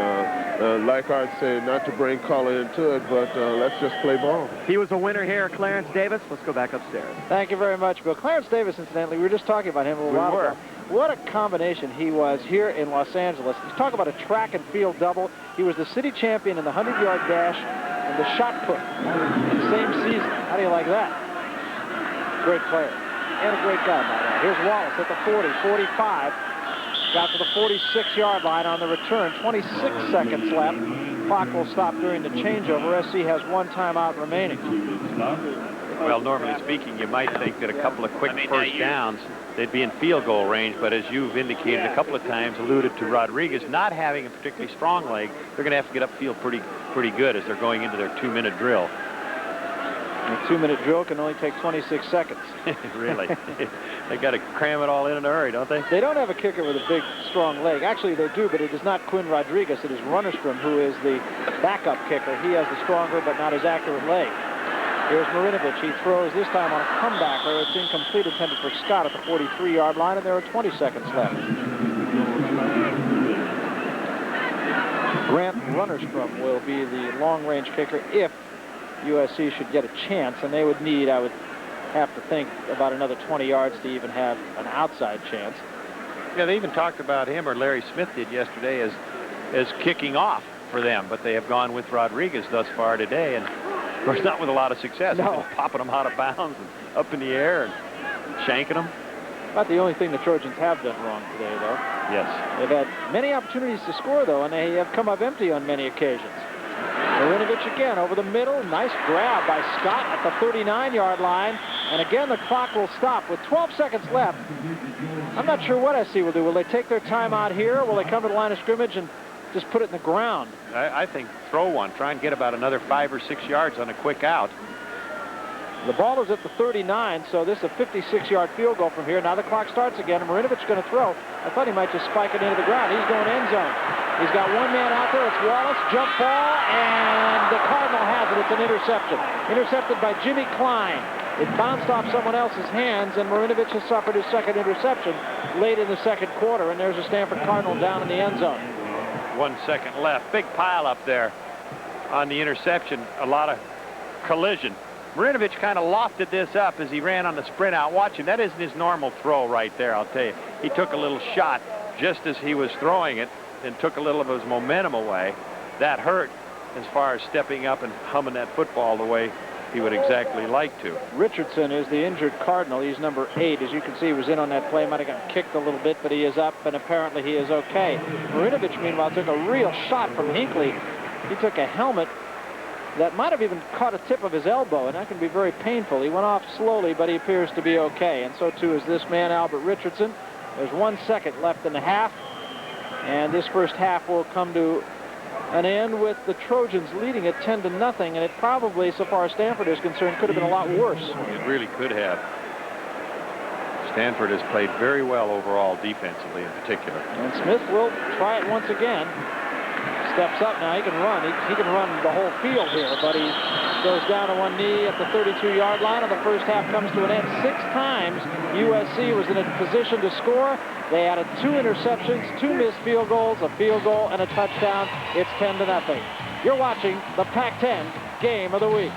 Like Art said, not to bring color into it, but let's just play ball. He was a winner here, Clarence Davis. Let's go back upstairs. Thank you very much, Bill. Clarence Davis, incidentally, we were just talking about him a while ago. What a combination he was here in Los Angeles. You talk about a track and field double. He was the city champion in the 100-yard dash and the shot put in the same season. How do you like that? Great player. And a great guy, by the way. Here's Wallace at the 40, 45. Got to the 46-yard line on the return. 26 seconds left. Clock will stop during the changeover. SC has one timeout remaining. Well, normally speaking, you might think that a couple of quick first downs, they'd be in field goal range, but as you've indicated a couple of times, alluded to Rodriguez not having a particularly strong leg, they're going to have to get upfield pretty good as they're going into their 2-minute drill. And a 2-minute drill can only take 26 seconds. Really? They got to cram it all in a hurry, don't they? They don't have a kicker with a big, strong leg. Actually, they do, but it is not Quinn Rodriguez. It is Runnerstrom, who is the backup kicker. He has the stronger but not as accurate leg. Here's Marinovich. He throws this time on a comebacker. It's incomplete, intended for Scott at the 43-yard line, and there are 20 seconds left. Grant Runnerstrom will be the long-range kicker if USC should get a chance, and they would need, I would have to think, about another 20 yards to even have an outside chance. Yeah, they even talked about him, or Larry Smith did yesterday, as kicking off for them, but they have gone with Rodriguez thus far today, and of course not with a lot of success. No. He's been popping them out of bounds and up in the air and shanking them. About the only thing the Trojans have done wrong today, though. Yes. They've had many opportunities to score, though, and they have come up empty on many occasions. Marinovich again over the middle. Nice grab by Scott at the 39-yard line. And again, the clock will stop with 12 seconds left. I'm not sure what SC will do. Will they take their time out here, or will they come to the line of scrimmage and just put it in the ground? I think throw one. Try and get about another 5 or 6 yards on a quick out. The ball is at the 39, so this is a 56-yard field goal from here. Now the clock starts again, and Marinovich going to throw. I thought he might just spike it into the ground. He's going end zone. He's got one man out there. It's Wallace. Jump ball, and the Cardinal has it. It's an interception. Intercepted by Jimmy Klein. It bounced off someone else's hands, and Marinovich has suffered his second interception late in the second quarter, and there's a Stanford Cardinal down in the end zone. 1 second left. Big pile up there on the interception. A lot of collision. Marinovich kind of lofted this up as he ran on the sprint out. Watch him. That isn't his normal throw right there, I'll tell you. He took a little shot just as he was throwing it and took a little of his momentum away. That hurt as far as stepping up and humming that football the way he would exactly like to. Richardson is the injured Cardinal. He's number 8. As you can see, he was in on that play. Might have gotten kicked a little bit, but he is up, and apparently he is okay. Marinovich, meanwhile, took a real shot from Hinckley. He took a helmet that might have even caught a tip of his elbow, and that can be very painful. He went off slowly, but he appears to be okay, and so too is this man, Albert Richardson. There's 1 second left in the half, and this first half will come to an end with the Trojans leading it 10-0, and it probably, so far as Stanford is concerned, could have been a lot worse. It really could have. Stanford has played very well overall defensively in particular. And Smith will try it once again. Steps up now. He can run. He can run the whole field here, but he goes down to one knee at the 32-yard line, and the first half comes to an end. 6 times USC was in a position to score. They added 2 interceptions, 2 missed field goals, a field goal, and a touchdown. It's 10-0. You're watching the Pac-10 Game of the Week.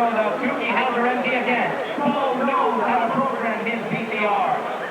so the Suki has her empty again. Paul knows how to program his PCR.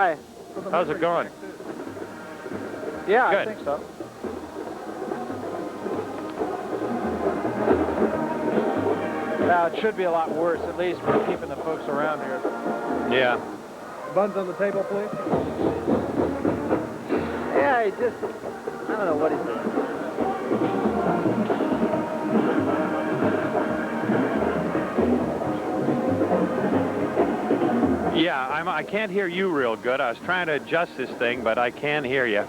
Hi. How's it going? Yeah, Good. I think so. Now, it should be a lot worse, at least for keeping the folks around here. Yeah. Buns on the table, please. Yeah, he just, I don't know what he's doing. Yeah, I can't hear you real good. I was trying to adjust this thing, but I can hear you.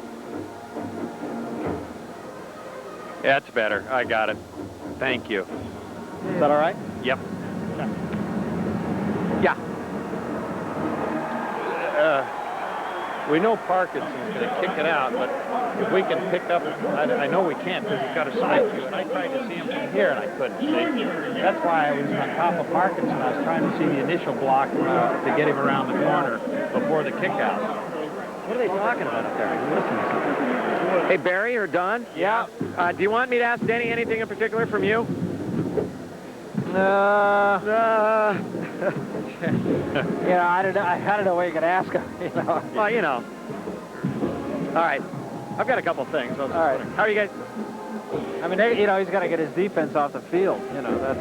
That's better. I got it. Thank you. Is that all right? Yep. Yeah. We know Parkinson's going to kick it out, but if we can pick up, I know we can't because he's got a strike to it. I tried to see him from here and I couldn't see. That's why I was on top of Parkinson. I was trying to see the initial block to get him around the corner before the kick out. What are they talking about up there? Listen to something. Hey, Barry or Don? Yeah. Do you want me to ask Denny anything in particular from you? Yeah, I don't know what you can ask him, you know. Well, you know. All right. I've got a couple things. All right. How are you guys? I mean, you know, he's got to get his defense off the field. You know, that's...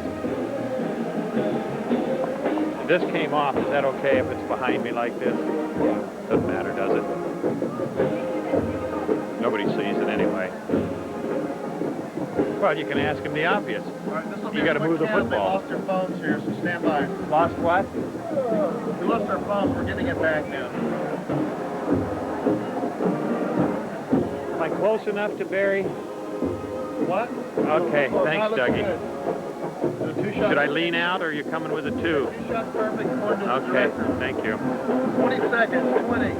If this came off, is that okay if it's behind me like this? Doesn't matter, does it? Nobody sees it anyway. Well, you can ask him the obvious. You got to move the football. They lost their phones here, so stand by. Lost what? They lost their phones. We're getting it back now. Am I close enough to Barry? What? Okay, thanks, Dougie. Good. Should I lean out, or are you coming with a 2? 2 shots perfect. Okay, thank you. 20 seconds. 20.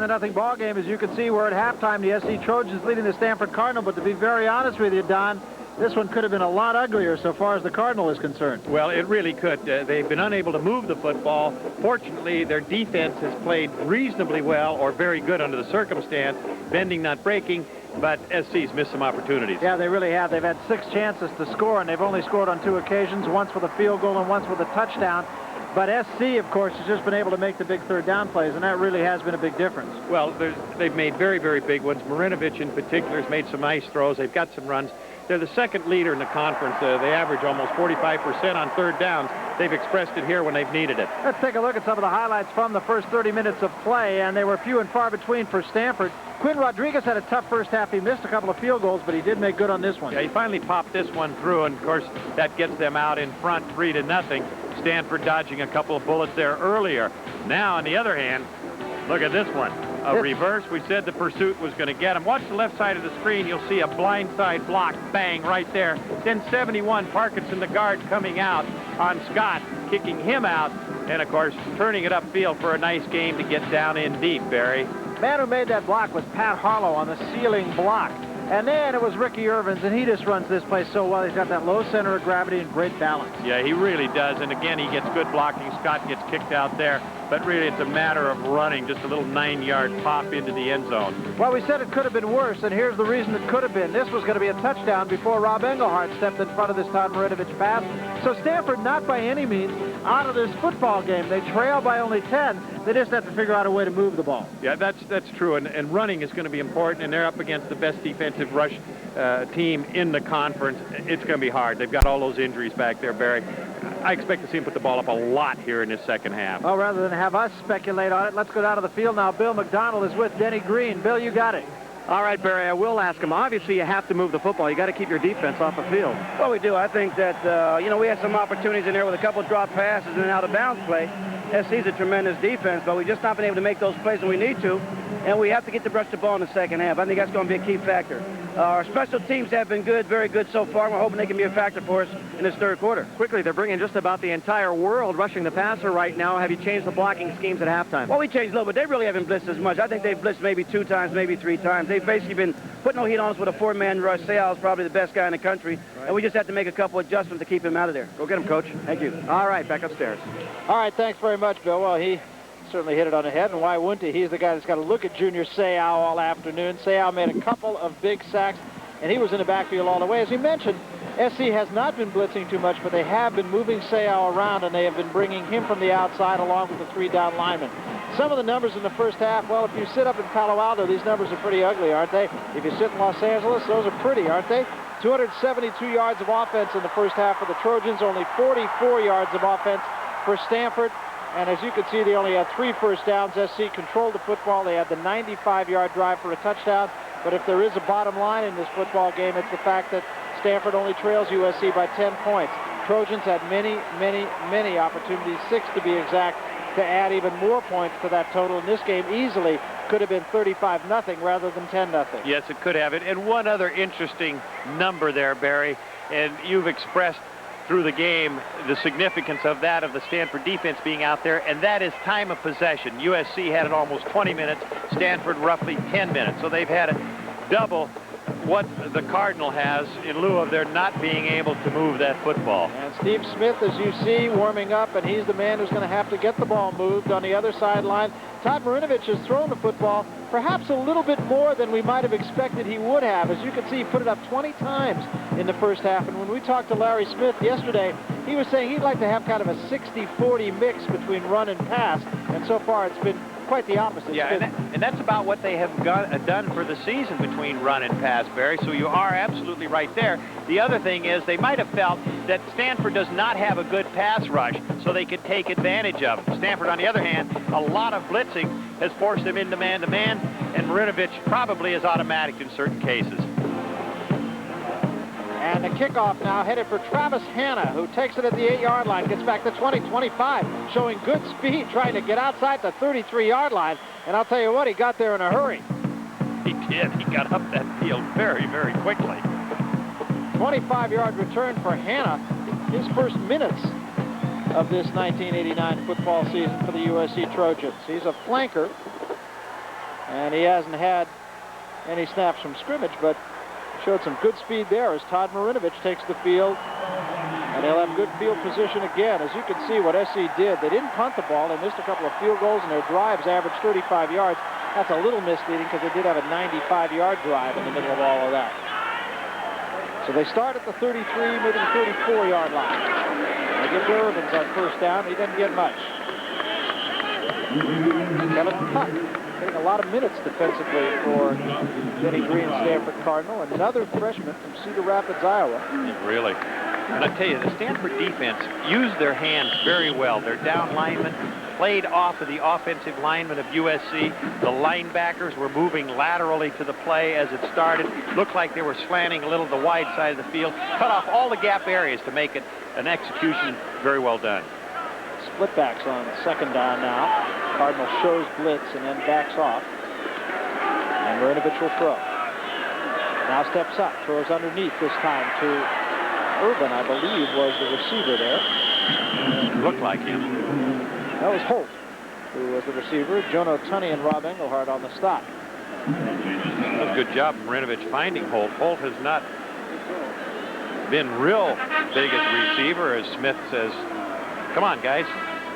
Nothing ball game. As you can see, we're at halftime. The SC Trojans leading the Stanford Cardinal, but to be very honest with you, Don, this one could have been a lot uglier so far as the Cardinal is concerned. Well, it really could. They've been unable to move the football. Fortunately, their defense has played reasonably well, or very good under the circumstance, bending, not breaking, but SC's missed some opportunities. Yeah, they really have. They've had 6 chances to score, and they've only scored on 2 occasions, once with a field goal and once with a touchdown. But SC, of course, has just been able to make the big third down plays, and that really has been a big difference. Well, they've made very, very big ones. Marinovich, in particular, has made some nice throws. They've got some runs. They're the second leader in the conference. They average almost 45% on third downs. They've expressed it here when they've needed it. Let's take a look at some of the highlights from the first 30 minutes of play, and they were few and far between for Stanford. Quinn Rodriguez had a tough first half. He missed a couple of field goals, but he did make good on this one. Yeah, he finally popped this one through, and, of course, that gets them out in front 3-0. Stanford dodging a couple of bullets there earlier. Now, on the other hand, look at this one. A reverse. We said the pursuit was going to get him. Watch the left side of the screen. You'll see a blindside block. Bang, right there. Then 71, Parkinson, the guard, coming out on Scott, kicking him out. And, of course, turning it upfield for a nice game to get down in deep, Barry. Man who made that block was Pat Harlow on the ceiling block. And then it was Ricky Irvins, and he just runs this place so well. He's got that low center of gravity and great balance. Yeah, he really does. And again, he gets good blocking. Scott gets kicked out there. But really, it's a matter of running, just a little 9-yard pop into the end zone. Well, we said it could have been worse, and here's the reason it could have been. This was going to be a touchdown before Rob Engelhardt stepped in front of this Todd Marinovich pass. So Stanford, not by any means out of this football game. They trail by only 10. They just have to figure out a way to move the ball. Yeah, that's true, and running is going to be important, and they're up against the best defensive rush team in the conference. It's going to be hard. They've got all those injuries back there, Barry. I expect to see him put the ball up a lot here in this second half. Well, rather than have us speculate on it, let's go down to the field now. Bill McDonald is with Denny Green. Bill, you got it. All right, Barry, I will ask him. Obviously, you have to move the football. You got to keep your defense off the field. Well, we do. I think that, you know, we had some opportunities in there with a couple of drop passes and an out-of-bounds play. SC's a tremendous defense, but we've just not been able to make those plays when we need to. and we have to get to brush the ball in the second half. I think that's going to be a key factor. Our special teams have been good, very good so far. We're hoping they can be a factor for us in this third quarter. Quickly, they're bringing just about the entire world rushing the passer right now. Have you changed the blocking schemes at halftime? Well, we changed a little bit. They really haven't blitzed as much. I think they've blitzed maybe 2 times, maybe 3 times. They've basically been putting no heat on us with a 4-man rush. Seau's probably the best guy in the country, and we just have to make a couple adjustments to keep him out of there. Go get him, Coach. Thank you. All right, back upstairs. All right, thanks very much, Bill. Well, he certainly hit it on the head, and why wouldn't he? He's the guy that's got to look at Junior Seau all afternoon. Seau made a couple of big sacks, and he was in the backfield all the way. As we mentioned, SC has not been blitzing too much, but they have been moving Seau around, and they have been bringing him from the outside along with the 3-down linemen. Some of the numbers in the first half, well, if you sit up in Palo Alto, these numbers are pretty ugly, aren't they? If you sit in Los Angeles, those are pretty, aren't they? 272 yards of offense in the first half for the Trojans, only 44 yards of offense for Stanford. And as you can see, they only had 3 first downs. SC controlled the football. They had the 95-yard drive for a touchdown. But if there is a bottom line in this football game, it's the fact that Stanford only trails USC by 10 points. Trojans had many, many, many opportunities, 6 to be exact, to add even more points to that total. In this game easily could have been 35-0 rather than 10-0. Yes, it could have it. And one other interesting number there, Barry, and you've expressed through the game the significance of that, of the Stanford defense being out there, and that is time of possession. USC had it almost 20 minutes, Stanford roughly 10 minutes. So they've had a double what the Cardinal has in lieu of their not being able to move that football. And Steve Smith, as you see, warming up, and he's the man who's going to have to get the ball moved on the other sideline. Todd Marinovich has thrown the football perhaps a little bit more than we might have expected he would have. As you can see, he put it up 20 times in the first half. And when we talked to Larry Smith yesterday, he was saying he'd like to have kind of a 60-40 mix between run and pass. And so far, it's been quite the opposite. Yeah, and that's about what they have done for the season between run and pass, Barry. So you are absolutely right there. The other thing is they might have felt that Stanford does not have a good pass rush, so they could take advantage of it. Stanford, on the other hand, a lot of blitzing has forced them into man-to-man, and Marinovich probably is automatic in certain cases. And the kickoff now headed for Travis Hanna, who takes it at the 8-yard line, gets back to 20, 25, showing good speed, trying to get outside the 33-yard line. And I'll tell you what, he got there in a hurry. He did. He got up that field very, very quickly. 25-yard return for Hanna, his first minutes of this 1989 football season for the USC Trojans. He's a flanker, and he hasn't had any snaps from scrimmage, but showed some good speed there as Todd Marinovich takes the field, and they'll have good field position again. As you can see what SC did, they didn't punt the ball. They missed a couple of field goals, and their drives averaged 35 yards. That's a little misleading because they did have a 95-yard drive in the middle of all of that. So they start at the 33, maybe the 34-yard line. They get Durbin's on first down. He doesn't get much. Kevin Tuck getting a lot of minutes defensively for Denny Green, Stanford Cardinal. Another freshman from Cedar Rapids, Iowa. Really. And I tell you, the Stanford defense used their hands very well. Their down linemen played off of the offensive linemen of USC. The linebackers were moving laterally to the play as it started. Looked like they were slanting a little to the wide side of the field. Cut off all the gap areas to make it an execution very well done. Split backs on second down now. Cardinal shows blitz and then backs off. And Marinovich will throw. Now steps up, throws underneath this time to Urban, I believe, was the receiver there. Looked like him. That was Holt, who was the receiver. Jono Tunney and Rob Engelhardt on the stop. That was a good job, Marinovich, finding Holt. Holt has not been real big as a receiver, as Smith says, come on, guys.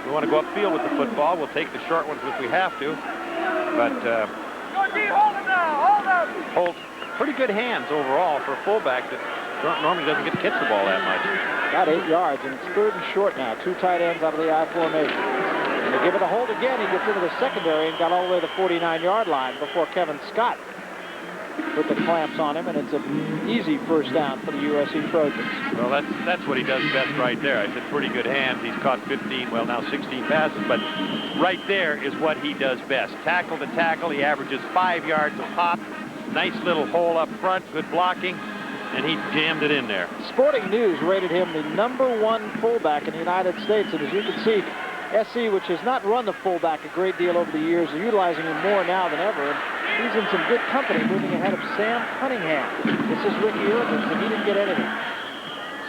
We want to go upfield with the football. We'll take the short ones if we have to. But Holt, pretty good hands overall for a fullback that normally doesn't get to catch the ball that much. Got 8 yards, and it's third and short now. 2 tight ends out of the I formation. And they give it a hold again. He gets into the secondary and got all the way to the 49-yard line before Kevin Scott put the clamps on him, and it's an easy first down for the USC Trojans. Well, that's what he does best right there. I said pretty good hands. He's caught 15, well, now 16 passes, but right there is what he does best. Tackle to tackle. He averages 5 yards a pop. Nice little hole up front, good blocking, and he jammed it in there. Sporting News rated him the #1 fullback in the United States, and as you can see, SC, which has not run the fullback a great deal over the years, are utilizing him more now than ever. And he's in some good company, moving ahead of Sam Cunningham. This is Ricky Irvins, and he didn't get anything.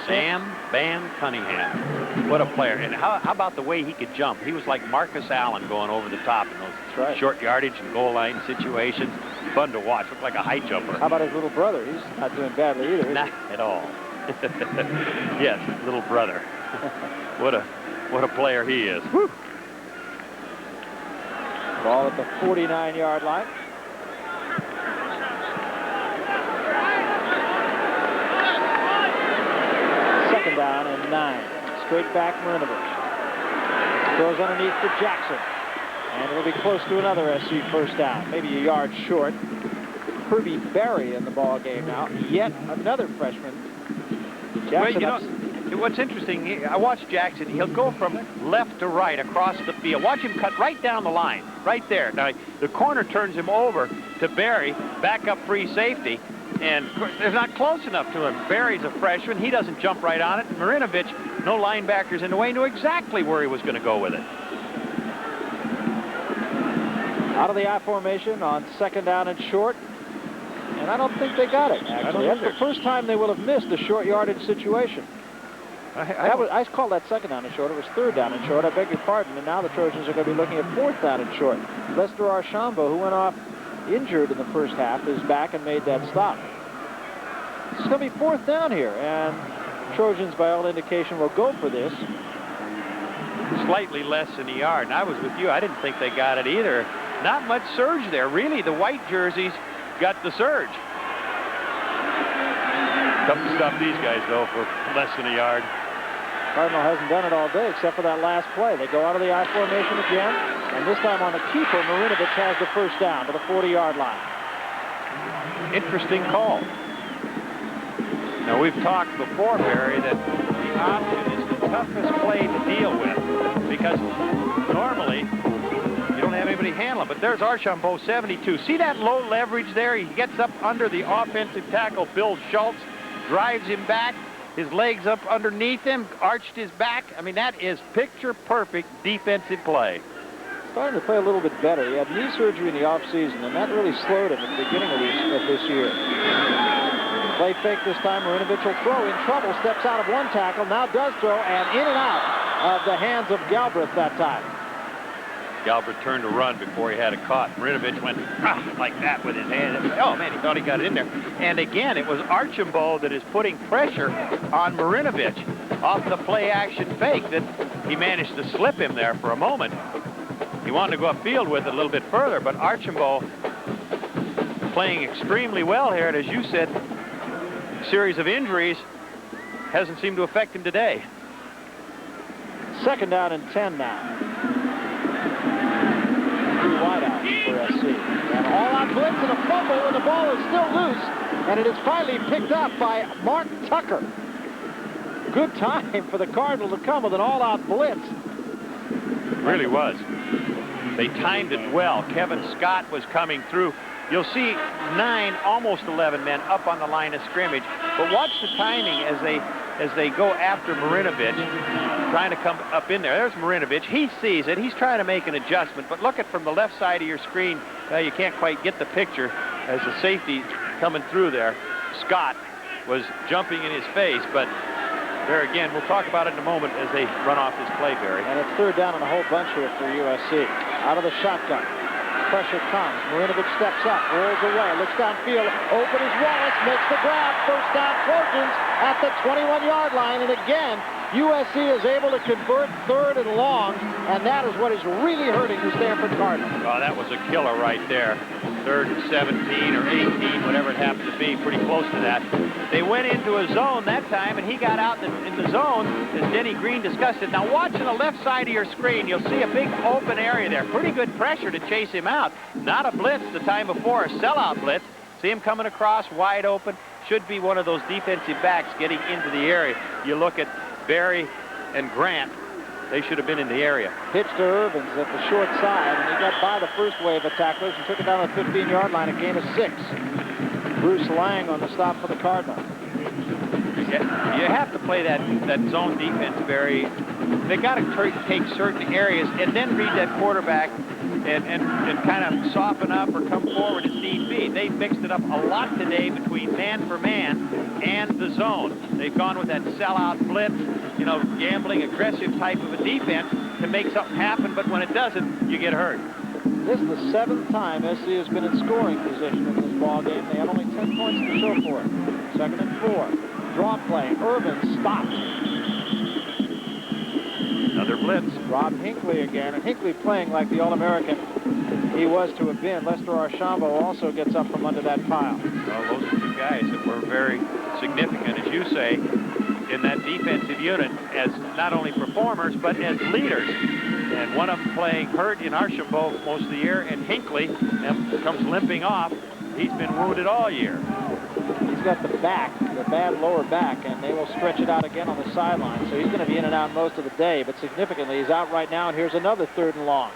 Sam Van Cunningham. What a player. And how about the way he could jump? He was like Marcus Allen going over the top in those short yardage and goal line situations. Fun to watch. Looked like a high jumper. How about his little brother? He's not doing badly either. Not at all. Yes, little brother. What a player he is. Woo. Ball at the 49-yard line. Second down and 9. Straight back Marinovich. Throws underneath to Jackson. And it'll be close to another SC first down. Maybe a yard short. Kirby Berry in the ball game now. Yet another freshman. Jackson, well, what's interesting, I watched Jackson. He'll go from left to right across the field. Watch him cut right down the line, right there. Now, the corner turns him over to Berry, back up free safety, and of course, they're not close enough to him. Berry's a freshman. He doesn't jump right on it. Marinovich, no linebackers in the way, knew exactly where he was going to go with it. Out of the I formation on second down and short. And I don't think they got it, actually. That's the first time they will have missed a short yardage situation. I called that second down and short. It was third down and short. I beg your pardon. And now the Trojans are going to be looking at fourth down and short. Lester Archambault, who went off injured in the first half, is back and made that stop. It's going to be fourth down here. And Trojans, by all indication, will go for this. Slightly less than a yard. And I was with you. I didn't think they got it either. Not much surge there. Really, the white jerseys got the surge. Tough to stop these guys, though, for less than a yard. Cardinal hasn't done it all day except for that last play. They go out of the I formation again, and this time on a keeper, Marinovich has the first down to the 40-yard line. Interesting call. Now, we've talked before, Barry, that the option is the toughest play to deal with because normally you don't have anybody handle it, but there's Archambault, 72. See that low leverage there? He gets up under the offensive tackle, Bill Schultz, drives him back, his legs up underneath him, arched his back. I mean, that is picture-perfect defensive play. Starting to play a little bit better. He had knee surgery in the offseason, and that really slowed him at the beginning of this year. Play fake this time. Marinovich will throw in trouble, steps out of one tackle, now does throw, and in and out of the hands of Galbraith that time. Galbraith turned to run before he had it caught. Marinovich went like that with his hand. Oh, man, he thought he got it in there. And again, it was Archambault that is putting pressure on Marinovich off the play-action fake that he managed to slip him there for a moment. He wanted to go upfield with it a little bit further, but Archambault playing extremely well here, and as you said, series of injuries hasn't seemed to affect him today. Second down and 10 now. Wide out for SC. And all-out blitz and a fumble, and the ball is still loose, and it is finally picked up by Mark Tucker. Good time for the Cardinal to come with an all-out blitz. It really was. They timed it well. Kevin Scott was coming through. You'll see 9, almost 11 men up on the line of scrimmage. But watch the timing as they go after Marinovich, trying to come up in there. There's Marinovich. He sees it. He's trying to make an adjustment. But look at from the left side of your screen. You can't quite get the picture as the safety coming through there. Scott was jumping in his face, but there again, we'll talk about it in a moment as they run off this play, Barry. And it's third down and a whole bunch here for USC. Out of the shotgun. Pressure comes. Marinovich steps up, rolls away, looks downfield, open is Wallace, makes the grab. First down, Trojans at the 21-yard line. And again, USC is able to convert third and long, and that is what is really hurting the Stanford Cardinals. Oh, that was a killer right there. Third and 17 or 18, whatever it happened to be, pretty close to that. They went into a zone that time, and he got out in the zone, as Denny Green discussed it. Now, watch on the left side of your screen. You'll see a big open area there. Pretty good pressure to chase him out. Not a blitz the time before, a sellout blitz. See him coming across wide open. Should be one of those defensive backs getting into the area. You look at Barry and Grant. They should have been in the area. Pitch to Irvins at the short side, and he got by the first wave of tacklers and took it down the 15-yard line, a gain of 6. Bruce Lang on the stop for the Cardinal. You have to play that zone defense very they got to take certain areas and then read that quarterback and kind of soften up or come forward as need be. They mixed it up a lot today between man for man and the zone. They've gone with that sellout blitz, you know, gambling, aggressive type of a defense to make something happen, but when it doesn't, you get hurt. This is the 7th time SC has been in scoring position in this ball game. They have only 10 points to show for it. 2nd and 4. Draw play. Irvin stopped. Another blitz. Rob Hinckley again, and Hinckley playing like the All-American he was to have been. Lester Archambault also gets up from under that pile. Well, those are two guys that were very significant, as you say, in that defensive unit as not only performers, but as leaders. And one of them playing hurt in Archambault most of the year, and Hinckley comes limping off. He's been wounded all year. He's got the bad lower back, and they will stretch it out again on the sideline. So he's going to be in and out most of the day, but significantly, he's out right now, and here's another 3rd and long.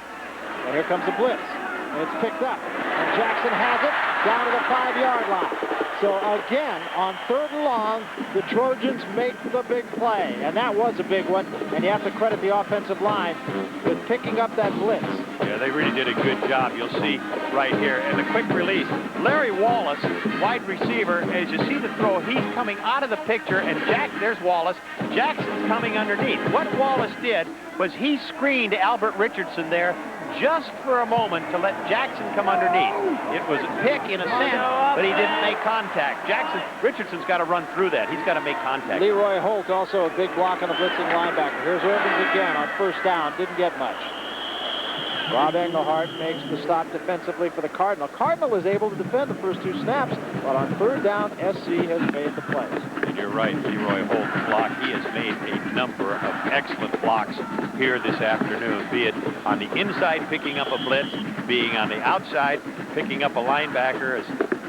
And here comes the blitz, and it's picked up. And Jackson has it down to the 5-yard line. So again, on 3rd and long, the Trojans make the big play, and that was a big one, and you have to credit the offensive line with picking up that blitz. Yeah, they really did a good job. You'll see right here. And the quick release. Larry Wallace, wide receiver, as you see the throw, he's coming out of the picture, and there's Wallace. Jackson's coming underneath. What Wallace did was he screened Albert Richardson there just for a moment to let Jackson come underneath. It was a pick in a sense, but he didn't make contact. Richardson's got to run through that. He's got to make contact. Leroy Holt also a big block on the blitzing linebacker. Here's Irvins again on 1st down. Didn't get much. Rob Englehart makes the stop defensively for the Cardinal. Cardinal was able to defend the first 2 snaps, but on 3rd down, SC has made the plays. And you're right, Leroy Holt's block. He has made a number of excellent blocks here this afternoon, be it on the inside picking up a blitz, being on the outside picking up a linebacker, as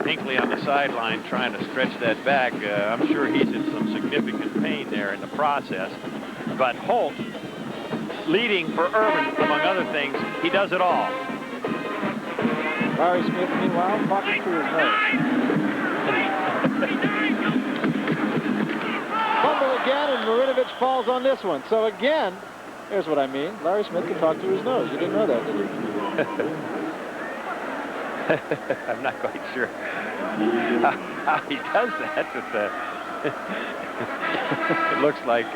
Hinckley on the sideline trying to stretch that back. I'm sure he's in some significant pain there in the process. But Holt, leading for Irvin, among other things, he does it all. Larry Smith, meanwhile, talking to his nose. Fumble again, and Marinovich falls on this one. So again, here's what I mean. Larry Smith can talk to his nose. You didn't know that, did you? I'm not quite sure how he does that. It looks like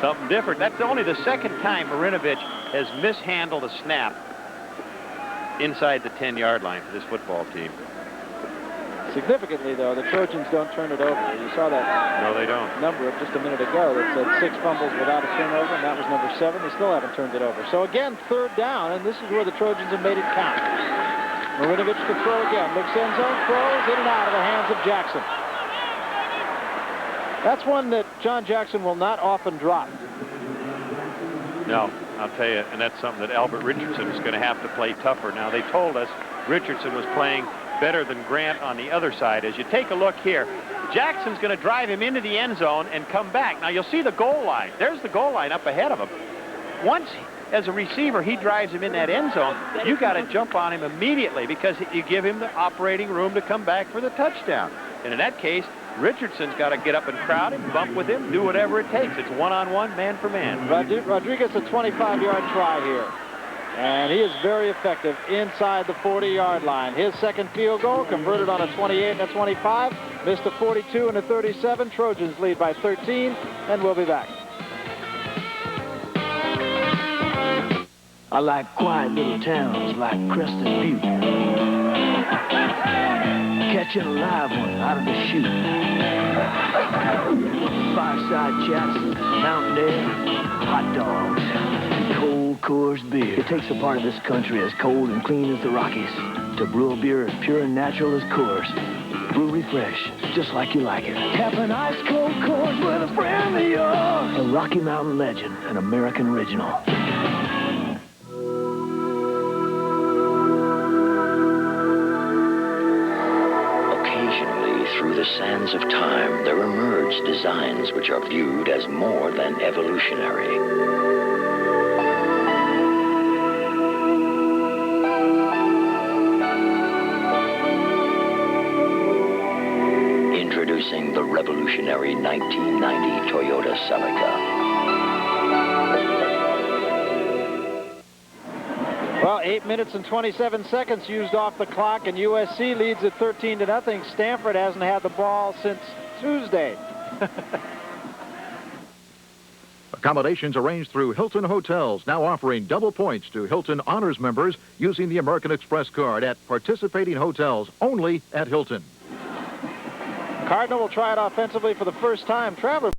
something different. That's only the 2nd time Marinovich has mishandled a snap inside the 10-yard line for this football team. Significantly, though, the Trojans don't turn it over. You saw that no, they don't. Number just a minute ago that said 6 fumbles without a turnover, and that was number 7. They still haven't turned it over. So again, 3rd down, and this is where the Trojans have made it count. Marinovich to throw again. Looks end zone, throws in and out of the hands of Jackson. That's one that John Jackson will not often drop. No, I'll tell you, and that's something that Albert Richardson is going to have to play tougher. Now, they told us Richardson was playing better than Grant on the other side. As you take a look here, Jackson's going to drive him into the end zone and come back. Now, you'll see the goal line. There's the goal line up ahead of him. Once, as a receiver, he drives him in that end zone, you got to jump on him immediately because you give him the operating room to come back for the touchdown. And in that case, Richardson's got to get up and crowd him, bump with him, do whatever it takes. It's one-on-one, man for man. Rodriguez a 25-yard try here. And he is very effective inside the 40-yard line. His 2nd field goal converted on a 28 and a 25. Missed a 42 and a 37. Trojans lead by 13, and we'll be back. I like quiet little towns like Crested Butte. Catching a live one out of the chute. Fireside chats, mountain air, hot dogs, cold Coors beer. It takes a part of this country as cold and clean as the Rockies to brew a beer as pure and natural as Coors. Brew refresh, just like you like it. Have an ice cold Coors with a friend of yours. A Rocky Mountain legend, an American original. Through the sands of time, there emerge designs which are viewed as more than evolutionary. Introducing the revolutionary 1990 Toyota Celica. Well, 8 minutes and 27 seconds used off the clock, and USC leads at 13-0. Stanford hasn't had the ball since Tuesday. Accommodations arranged through Hilton Hotels, now offering double points to Hilton Honors members using the American Express card at participating hotels only at Hilton. Cardinal will try it offensively for the first time. Traveler